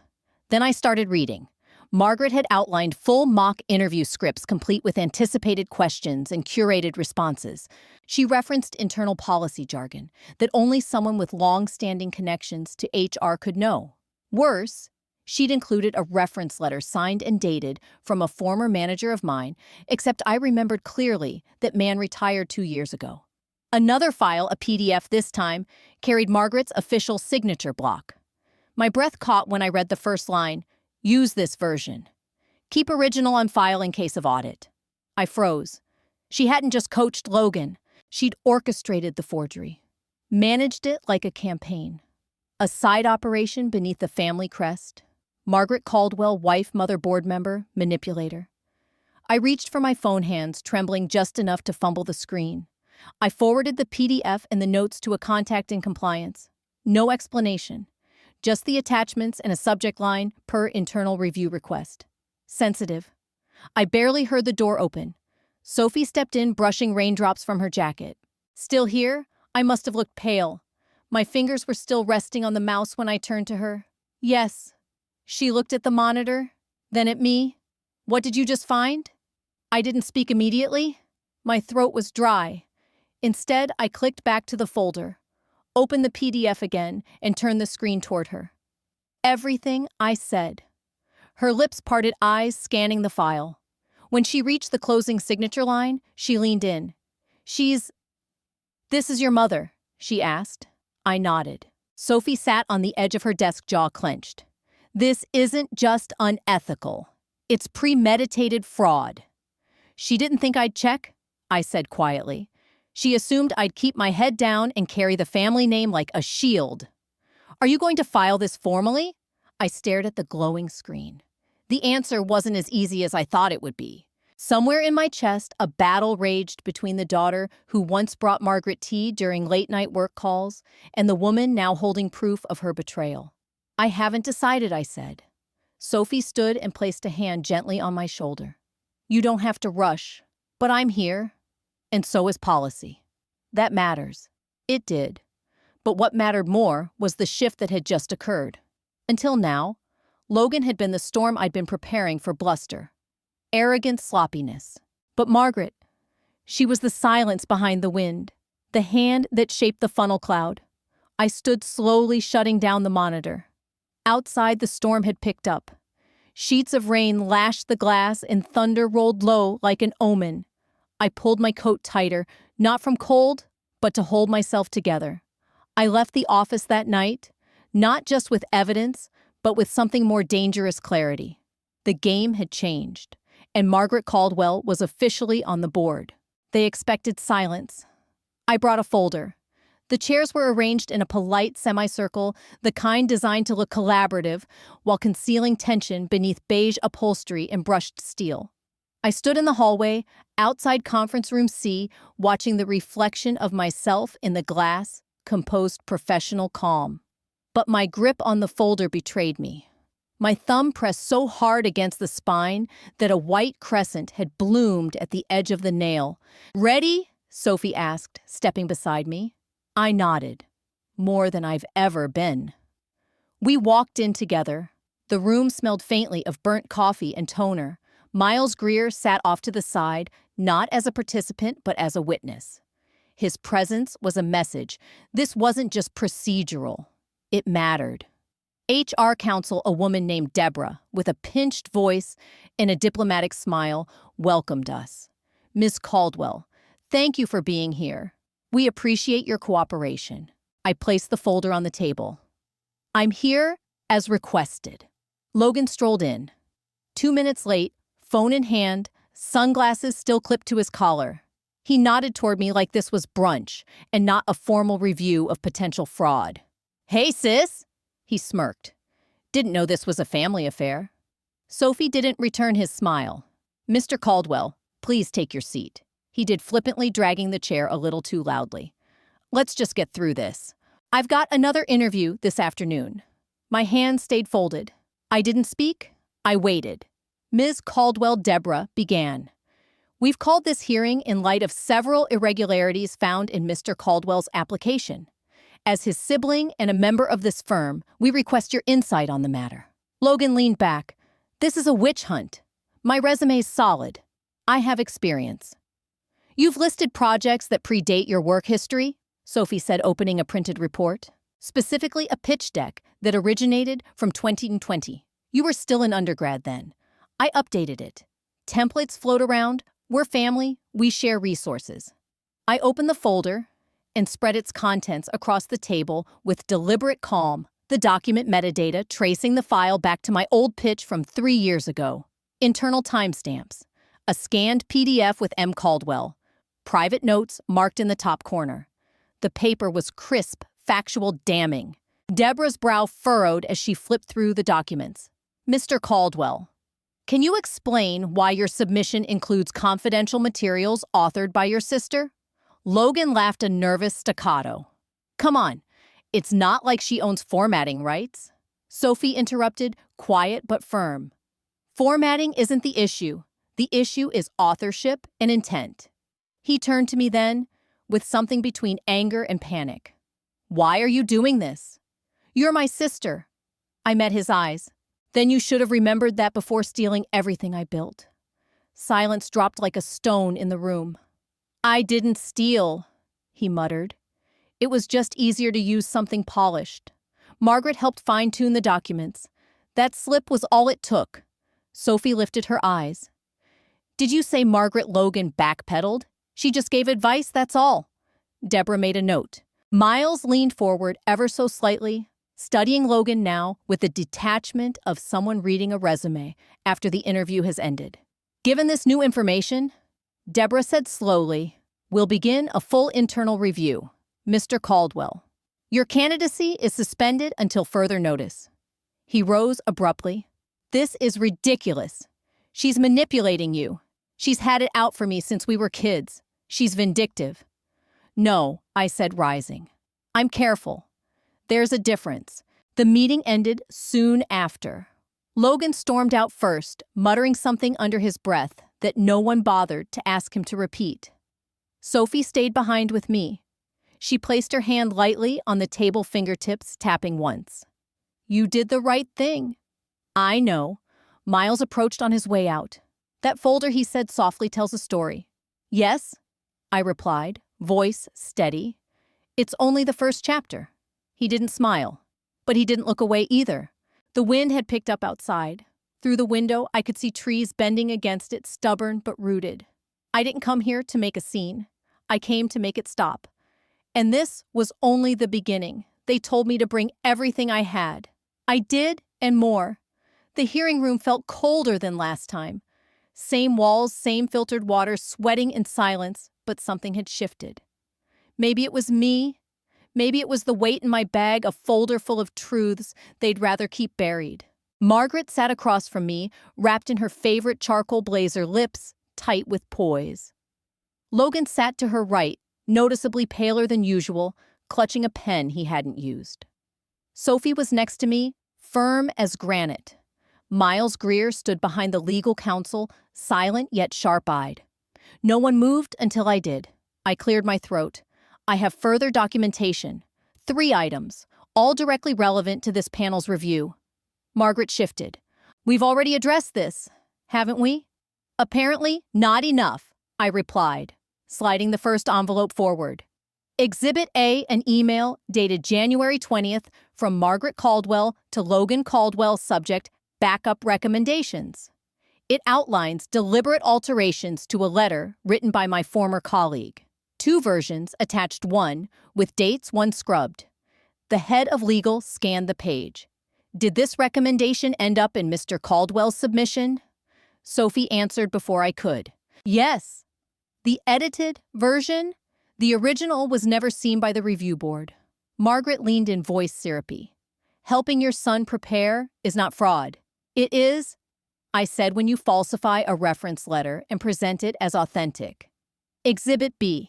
S1: Then I started reading. Margaret had outlined full mock interview scripts complete with anticipated questions and curated responses. She referenced internal policy jargon that only someone with long-standing connections to HR could know. Worse, she'd included a reference letter signed and dated from a former manager of mine, except I remembered clearly that man retired 2 years ago. Another file, a PDF this time, carried Margaret's official signature block. My breath caught when I read the first line, "Use this version. Keep original on file in case of audit." I froze. She hadn't just coached Logan. She'd orchestrated the forgery. Managed it like a campaign. A side operation beneath the family crest. Margaret Caldwell, wife, mother, board member, manipulator. I reached for my phone hands, trembling just enough to fumble the screen. I forwarded the PDF and the notes to a contact in compliance. No explanation. Just the attachments and a subject line per internal review request. Sensitive. I barely heard the door open. Sophie stepped in, brushing raindrops from her jacket. Still here? I must have looked pale. My fingers were still resting on the mouse when I turned to her. Yes. She looked at the monitor, then at me. What did you just find? I didn't speak immediately. My throat was dry. Instead, I clicked back to the folder, opened the PDF again, and turned the screen toward her. Everything I said. Her lips parted, eyes scanning the file. When she reached the closing signature line, she leaned in. This is your mother?" she asked. I nodded. Sophie sat on the edge of her desk, jaw clenched. This isn't just unethical. It's premeditated fraud. She didn't think I'd check, I said quietly. She assumed I'd keep my head down and carry the family name like a shield. Are you going to file this formally? I stared at the glowing screen. The answer wasn't as easy as I thought it would be. Somewhere in my chest, a battle raged between the daughter who once brought Margaret tea during late-night work calls and the woman now holding proof of her betrayal. I haven't decided, I said. Sophie stood and placed a hand gently on my shoulder. You don't have to rush, but I'm here, and so is policy. That matters. It did. But what mattered more was the shift that had just occurred. Until now, Logan had been the storm I'd been preparing for bluster. Arrogant sloppiness. But Margaret, she was the silence behind the wind, the hand that shaped the funnel cloud. I stood slowly shutting down the monitor. Outside, the storm had picked up. Sheets of rain lashed the glass and thunder rolled low like an omen. I pulled my coat tighter, not from cold, but to hold myself together. I left the office that night, not just with evidence, but with something more dangerous clarity. The game had changed, and Margaret Caldwell was officially on the board. They expected silence. I brought a folder. The chairs were arranged in a polite semicircle, the kind designed to look collaborative, while concealing tension beneath beige upholstery and brushed steel. I stood in the hallway, outside conference room C, watching the reflection of myself in the glass, composed professional calm. But my grip on the folder betrayed me. My thumb pressed so hard against the spine that a white crescent had bloomed at the edge of the nail. "Ready?" Sophie asked, stepping beside me. I nodded. More than I've ever been. We walked in together. The room smelled faintly of burnt coffee and toner. Miles Greer sat off to the side, not as a participant, but as a witness. His presence was a message. This wasn't just procedural. It mattered. HR counsel, a woman named Deborah, with a pinched voice and a diplomatic smile, welcomed us. "Ms. Caldwell, thank you for being here. We appreciate your cooperation." I placed the folder on the table. "I'm here as requested." Logan strolled in. 2 minutes late, phone in hand, sunglasses still clipped to his collar. He nodded toward me like this was brunch and not a formal review of potential fraud. "Hey, sis," he smirked. "Didn't know this was a family affair." Sophie didn't return his smile. "Mr. Caldwell, please take your seat." He did, flippantly dragging the chair a little too loudly. "Let's just get through this. I've got another interview this afternoon." My hands stayed folded. I didn't speak. I waited. Ms. Caldwell Deborah began. "We've called this hearing in light of several irregularities found in Mr. Caldwell's application. As his sibling and a member of this firm, we request your insight on the matter." Logan leaned back. "This is a witch hunt. My resume's solid. I have experience." "You've listed projects that predate your work history," Sophie said, opening a printed report. "Specifically a pitch deck that originated from 2020. You were still an undergrad then. I updated it. Templates float around. We're family. We share resources." I opened the folder and spread its contents across the table with deliberate calm, the document metadata tracing the file back to my old pitch from 3 years ago. Internal timestamps. A scanned PDF with M. Caldwell. Private notes marked in the top corner. The paper was crisp, factual, damning. Deborah's brow furrowed as she flipped through the documents. "Mr. Caldwell, can you explain why your submission includes confidential materials authored by your sister?" Logan laughed a nervous staccato. "Come on, it's not like she owns formatting rights." Sophie interrupted, quiet but firm. "Formatting isn't the issue. The issue is authorship and intent." He turned to me then, with something between anger and panic. "Why are you doing this?" "You're my sister." I met his eyes. "Then you should have remembered that before stealing everything I built." Silence dropped like a stone in the room. "I didn't steal," he muttered. "It was just easier to use something polished. Margaret helped fine-tune the documents. That slip was all it took." Sophie lifted her eyes. "Did you say Margaret Logan backpedaled? She just gave advice, that's all." Deborah made a note. Miles leaned forward ever so slightly, studying Logan now with the detachment of someone reading a resume after the interview has ended. Given this new information, Deborah said slowly, "We'll begin a full internal review. Mr. Caldwell, your candidacy is suspended until further notice." He rose abruptly. "This is ridiculous. She's manipulating you. She's had it out for me since we were kids. She's vindictive." "No," I said, rising. "I'm careful. There's a difference." The meeting ended soon after. Logan stormed out first, muttering something under his breath that no one bothered to ask him to repeat. Sophie stayed behind with me. She placed her hand lightly on the table fingertips, tapping once. "You did the right thing." "I know." Miles approached on his way out. "That folder," he said softly, "tells a story." "Yes," I replied, voice steady. "It's only the first chapter." He didn't smile, but he didn't look away either. The wind had picked up outside. Through the window, I could see trees bending against it, stubborn but rooted. I didn't come here to make a scene. I came to make it stop. And this was only the beginning. They told me to bring everything I had. I did, and more. The hearing room felt colder than last time. Same walls, same filtered water, sweating in silence, but something had shifted. Maybe it was me. Maybe it was the weight in my bag, a folder full of truths they'd rather keep buried. Margaret sat across from me, wrapped in her favorite charcoal blazer, lips tight with poise. Logan sat to her right, noticeably paler than usual, clutching a pen he hadn't used. Sophie was next to me, firm as granite. Miles Greer stood behind the legal counsel, silent yet sharp-eyed. No one moved until I did. I cleared my throat. "I have further documentation. 3 items, all directly relevant to this panel's review." Margaret shifted. "We've already addressed this, haven't we?" "Apparently not enough," I replied, sliding the first envelope forward. Exhibit A, an email dated January 20th from Margaret Caldwell to Logan Caldwell, subject, "Backup recommendations." It outlines deliberate alterations to a letter written by my former colleague. 2 versions attached, one with dates, one scrubbed. The head of legal scanned the page. "Did this recommendation end up in Mr. Caldwell's submission?" Sophie answered before I could. "Yes." "The edited version?" "The original was never seen by the review board." Margaret leaned in, voice syrupy. "Helping your son prepare is not fraud." "It is," I said, "when you falsify a reference letter and present it as authentic." Exhibit B.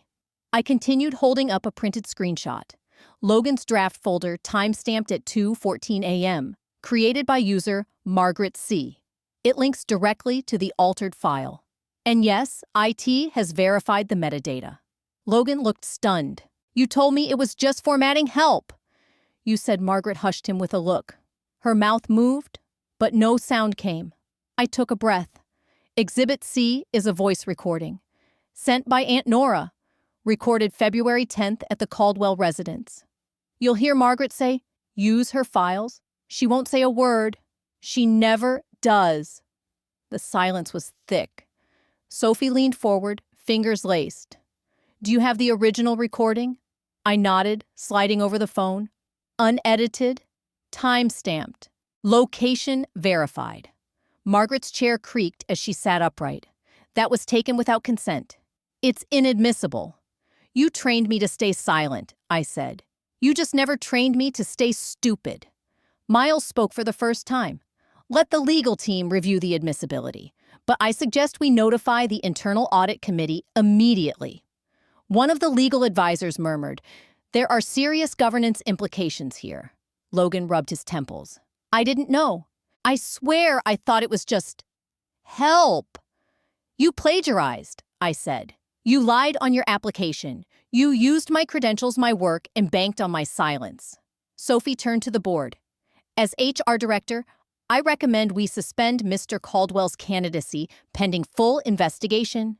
S1: I continued, holding up a printed screenshot. Logan's draft folder, timestamped at 2:14 a.m., created by user Margaret C. It links directly to the altered file. And yes, IT has verified the metadata. Logan looked stunned. "You told me it was just formatting. Help!" "You said." Margaret hushed him with a look. Her mouth moved, but no sound came. I took a breath. Exhibit C is a voice recording. Sent by Aunt Nora. Recorded February 10th at the Caldwell residence. You'll hear Margaret say, "Use her files." She won't say a word. She never does. The silence was thick. Sophie leaned forward, fingers laced. "Do you have the original recording?" I nodded, sliding over the phone. "Unedited, time-stamped, location verified." Margaret's chair creaked as she sat upright. "That was taken without consent. It's inadmissible." "You trained me to stay silent," I said. "You just never trained me to stay stupid." Miles spoke for the first time. "Let the legal team review the admissibility, but I suggest we notify the Internal Audit Committee immediately." One of the legal advisors murmured, "There are serious governance implications here." Logan rubbed his temples. "I didn't know. I swear I thought it was just help." "You plagiarized," I said. "You lied on your application. You used my credentials, my work, and banked on my silence." Sophie turned to the board. "As HR director, I recommend we suspend Mr. Caldwell's candidacy pending full investigation."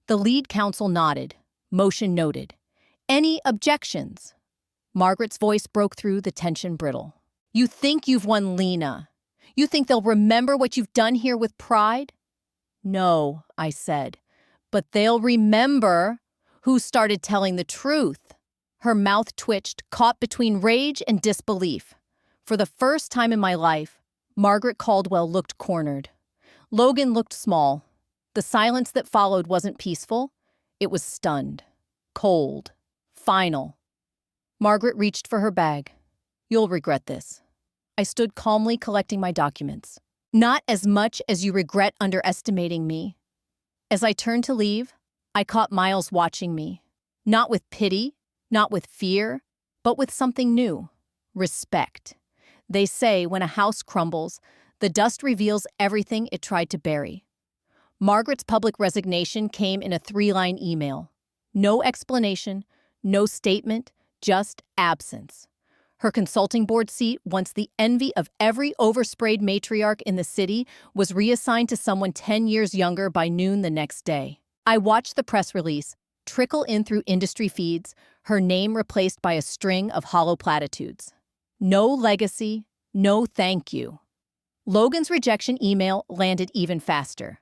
S1: The lead counsel nodded. Motion noted. "Any objections?" Margaret's voice broke through the tension brittle. "You think you've won Lena? You think they'll remember what you've done here with pride?" "No," I said, "but they'll remember who started telling the truth." Her mouth twitched, caught between rage and disbelief. For the first time in my life, Margaret Caldwell looked cornered. Logan looked small. The silence that followed wasn't peaceful. It was stunned, cold, final. Margaret reached for her bag. "You'll regret this." I stood calmly collecting my documents. "Not as much as you regret underestimating me." As I turned to leave, I caught Miles watching me. Not with pity, not with fear, but with something new. Respect. They say when a house crumbles, the dust reveals everything it tried to bury. Margaret's public resignation came in a 3-line email. No explanation, no statement, just absence. Her consulting board seat, once the envy of every oversprayed matriarch in the city, was reassigned to someone 10 years younger by noon the next day. I watched the press release trickle in through industry feeds, her name replaced by a string of hollow platitudes. No legacy, no thank you. Logan's rejection email landed even faster.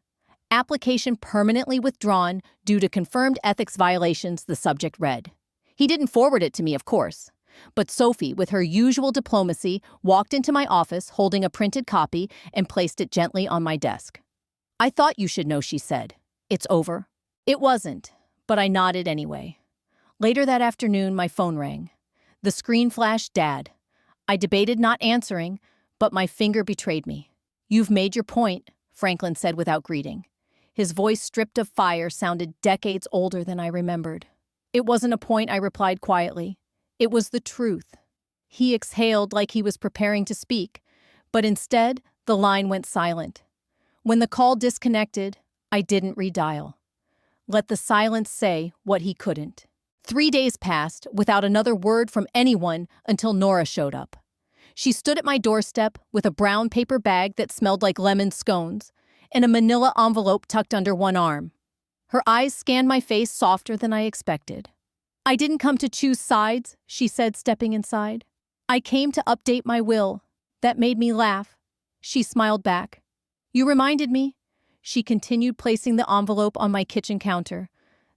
S1: Application permanently withdrawn due to confirmed ethics violations, the subject read. He didn't forward it to me, of course. But Sophie, with her usual diplomacy, walked into my office holding a printed copy and placed it gently on my desk. "I thought you should know," she said. "It's over." It wasn't, but I nodded anyway. Later that afternoon, my phone rang. The screen flashed Dad. I debated not answering, but my finger betrayed me. "You've made your point," Franklin said without greeting. His voice, stripped of fire, sounded decades older than I remembered. "It wasn't a point," I replied quietly. "It was the truth." He exhaled like he was preparing to speak, but instead, the line went silent. When the call disconnected, I didn't redial. Let the silence say what he couldn't. 3 days passed without another word from anyone until Nora showed up. She stood at my doorstep with a brown paper bag that smelled like lemon scones and a manila envelope tucked under one arm. Her eyes scanned my face softer than I expected. "I didn't come to choose sides," she said, stepping inside. "I came to update my will." That made me laugh. She smiled back. "You reminded me," she continued, placing the envelope on my kitchen counter,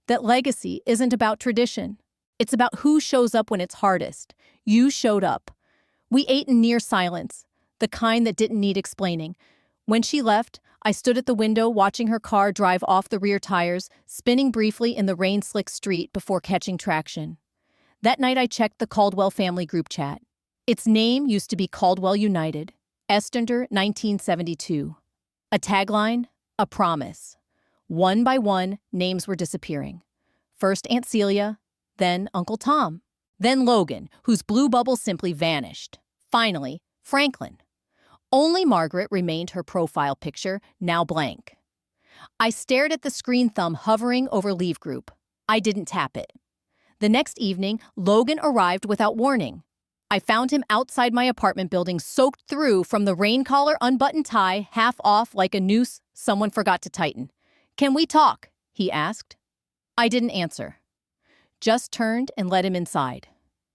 S1: "that legacy isn't about tradition. It's about who shows up when it's hardest. You showed up." We ate in near silence, the kind that didn't need explaining. When she left, I stood at the window watching her car drive off the rear tires, spinning briefly in the rain-slick street before catching traction. That night I checked the Caldwell family group chat. Its name used to be Caldwell United, Estender 1972. A tagline, a promise. One by one, names were disappearing. First Aunt Celia, then Uncle Tom, then Logan, whose blue bubble simply vanished. Finally, Franklin. Only Margaret remained, her profile picture, now blank. I stared at the screen thumb hovering over Leave Group. I didn't tap it. The next evening, Logan arrived without warning. I found him outside my apartment building, soaked through from the rain collar, unbuttoned tie, half off like a noose someone forgot to tighten. "Can we talk?" he asked. I didn't answer. Just turned and led him inside.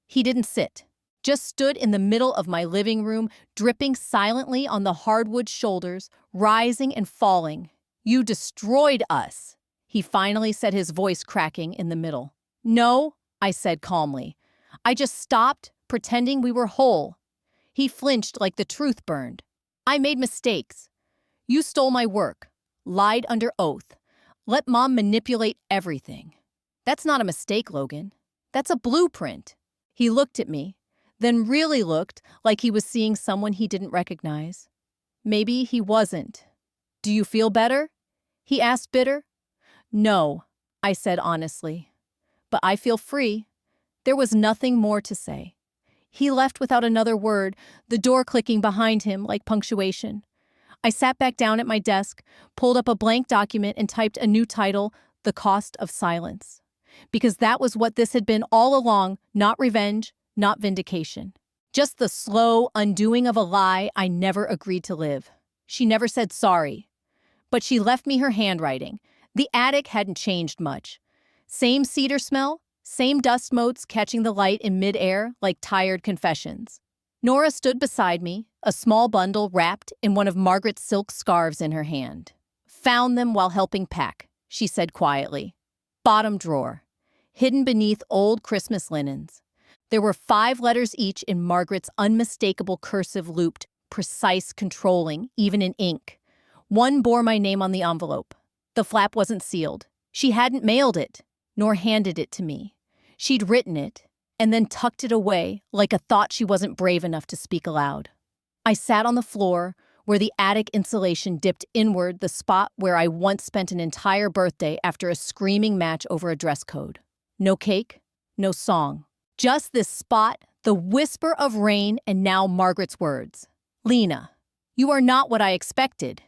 S1: He didn't sit. Just stood in the middle of my living room, dripping silently on the hardwood shoulders, rising and falling. "You destroyed us," he finally said, his voice cracking in the middle. "No," I said calmly. "I just stopped, pretending we were whole." He flinched like the truth burned. "I made mistakes. You stole my work, lied under oath, let Mom manipulate everything." "That's not a mistake, Logan. That's a blueprint." He looked at me, then really looked like he was seeing someone he didn't recognize. Maybe he wasn't. "Do you feel better?" he asked, bitter. "No," I said honestly. "But I feel free." There was nothing more to say. He left without another word, the door clicking behind him like punctuation. I sat back down at my desk, pulled up a blank document, and typed a new title, "The Cost of Silence." Because that was what this had been all along, not revenge, not vindication. Just the slow undoing of a lie I never agreed to live. She never said sorry. But she left me her handwriting. The attic hadn't changed much. Same cedar smell, same dust motes catching the light in midair like tired confessions. Nora stood beside me, a small bundle wrapped in one of Margaret's silk scarves in her hand. "Found them while helping pack," she said quietly. "Bottom drawer." hidden beneath old Christmas linens. There were 5 letters each in Margaret's unmistakable cursive looped, precise, controlling, even in ink. One bore my name on the envelope. The flap wasn't sealed. She hadn't mailed it, nor handed it to me. She'd written it, and then tucked it away like a thought she wasn't brave enough to speak aloud. I sat on the floor, where the attic insulation dipped inward, the spot where I once spent an entire birthday after a screaming match over a dress code. No cake, no song. Just this spot, the whisper of rain, and now Margaret's words. Lena, you are not what I expected.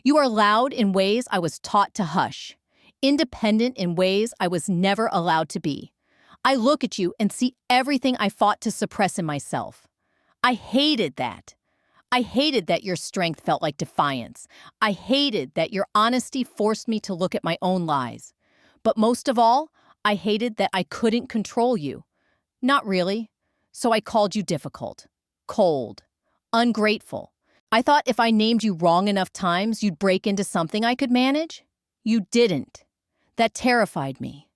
S1: You are loud in ways I was taught to hush, independent in ways I was never allowed to be. I look at you and see everything I fought to suppress in myself. I hated that. I hated that your strength felt like defiance. I hated that your honesty forced me to look at my own lies. But most of all, I hated that I couldn't control you. Not really. So I called you difficult, cold, ungrateful. I thought if I named you wrong enough times, you'd break into something I could manage. You didn't. That terrified me.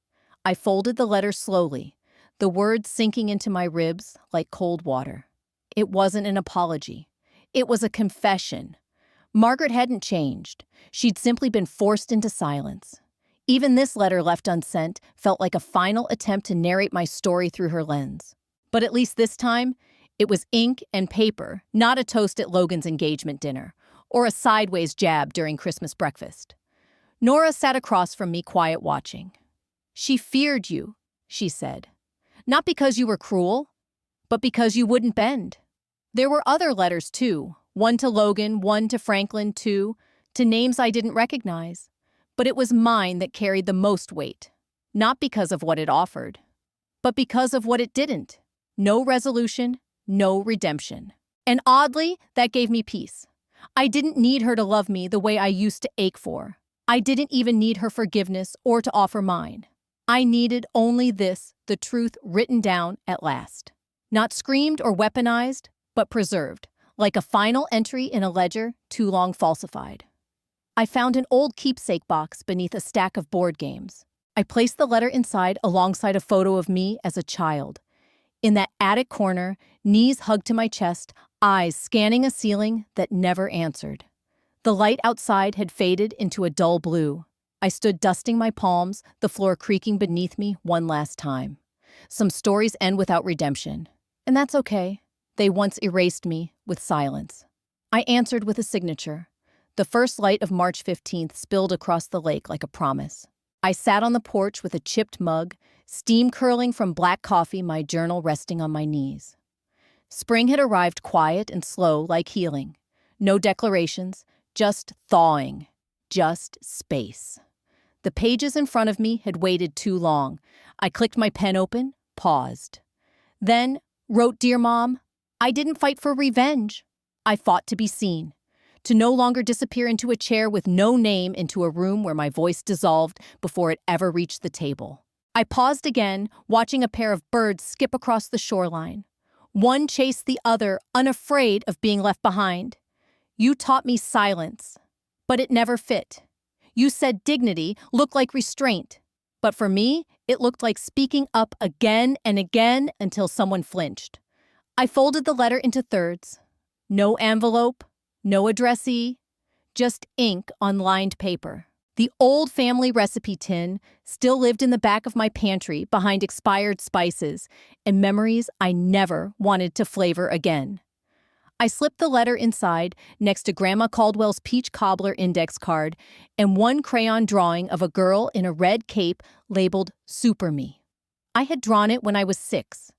S1: I folded the letter slowly, the words sinking into my ribs like cold water. It wasn't an apology. It was a confession. Margaret hadn't changed. She'd simply been forced into silence. Even this letter left unsent felt like a final attempt to narrate my story through her lens. But at least this time, it was ink and paper, not a toast at Logan's engagement dinner, or a sideways jab during Christmas breakfast. Nora sat across from me, quiet watching. She feared you, she said. Not because you were cruel, but because you wouldn't bend. There were other letters, too. One to Logan, one to Franklin, two to names I didn't recognize. But it was mine that carried the most weight. Not because of what it offered, but because of what it didn't. No resolution, no redemption. And oddly, that gave me peace. I didn't need her to love me the way I used to ache for. I didn't even need her forgiveness or to offer mine. I needed only this, the truth written down at last. Not screamed or weaponized, but preserved, like a final entry in a ledger too long falsified. I found an old keepsake box beneath a stack of board games. I placed the letter inside alongside a photo of me as a child. In that attic corner, knees hugged to my chest, eyes scanning a ceiling that never answered. The light outside had faded into a dull blue. I stood dusting my palms, the floor creaking beneath me one last time. Some stories end without redemption, and that's okay. They once erased me with silence. I answered with a signature. The first light of March 15th spilled across the lake like a promise. I sat on the porch with a chipped mug, steam curling from black coffee, my journal resting on my knees. Spring had arrived, quiet and slow like healing. No declarations, just thawing, just space. The pages in front of me had waited too long. I clicked my pen open, paused. Then wrote, "Dear Mom, I didn't fight for revenge. I fought to be seen. To no longer disappear into a chair with no name, into a room where my voice dissolved before it ever reached the table." I paused again, watching a pair of birds skip across the shoreline. One chased the other, unafraid of being left behind. You taught me silence, but it never fit. You said dignity looked like restraint, but for me, it looked like speaking up again and again until someone flinched. I folded the letter into thirds. No envelope, no addressee, just ink on lined paper. The old family recipe tin still lived in the back of my pantry behind expired spices and memories I never wanted to flavor again. I slipped the letter inside next to Grandma Caldwell's peach cobbler index card and one crayon drawing of a girl in a red cape labeled Super Me. I had drawn it when I was 6,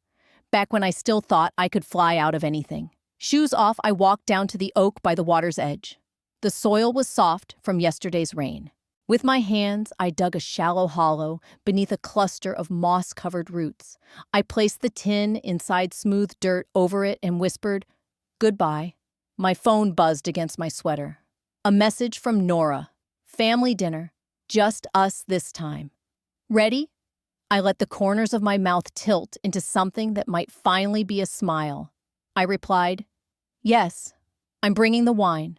S1: back when I still thought I could fly out of anything. Shoes off, I walked down to the oak by the water's edge. The soil was soft from yesterday's rain. With my hands, I dug a shallow hollow beneath a cluster of moss-covered roots. I placed the tin inside smooth dirt over it and whispered, "Goodbye." My phone buzzed against my sweater. A message from Nora. Family dinner. Just us this time. Ready? I let the corners of my mouth tilt into something that might finally be a smile. I replied, "Yes, I'm bringing the wine."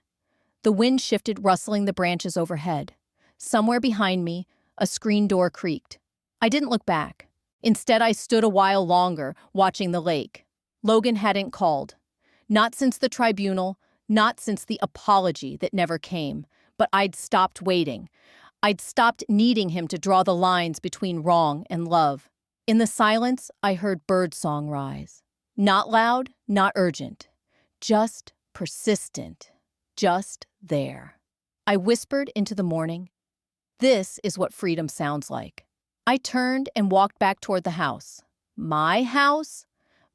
S1: The wind shifted, rustling the branches overhead. Somewhere behind me, a screen door creaked. I didn't look back. Instead, I stood a while longer, watching the lake. Logan hadn't called. Not since the tribunal, not since the apology that never came, but I'd stopped waiting. I'd stopped needing him to draw the lines between wrong and love. In the silence, I heard birdsong rise. Not loud, not urgent. Just persistent. Just there. I whispered into the morning, "This is what freedom sounds like." I turned and walked back toward the house. My house?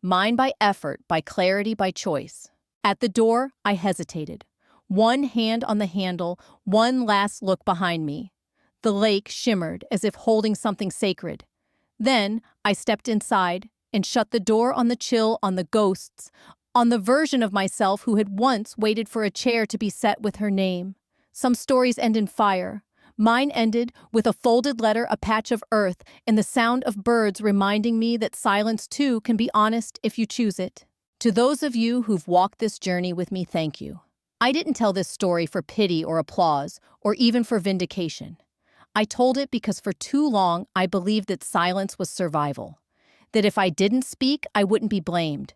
S1: Mine by effort, by clarity, by choice. At the door, I hesitated. One hand on the handle, one last look behind me. The lake shimmered as if holding something sacred. Then I stepped inside and shut the door on the chill, on the ghosts, on the version of myself who had once waited for a chair to be set with her name. Some stories end in fire. Mine ended with a folded letter, a patch of earth, and the sound of birds reminding me that silence too can be honest if you choose it. To those of you who've walked this journey with me, thank you. I didn't tell this story for pity or applause, or even for vindication. I told it because for too long I believed that silence was survival. That if I didn't speak, I wouldn't be blamed.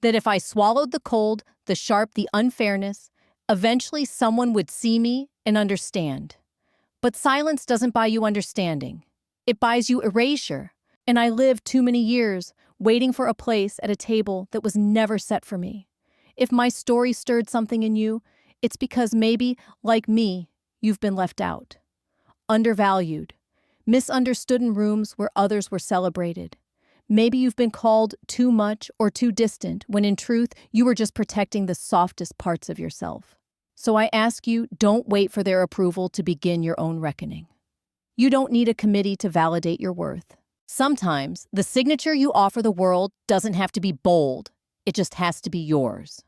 S1: That if I swallowed the cold, the sharp, the unfairness, eventually someone would see me and understand. But silence doesn't buy you understanding. It buys you erasure. And I lived too many years waiting for a place at a table that was never set for me. If my story stirred something in you, it's because maybe, like me, you've been left out. Undervalued. Misunderstood in rooms where others were celebrated. Maybe you've been called too much or too distant when in truth you were just protecting the softest parts of yourself. So I ask you, don't wait for their approval to begin your own reckoning. You don't need a committee to validate your worth. Sometimes the signature you offer the world doesn't have to be bold. It just has to be yours.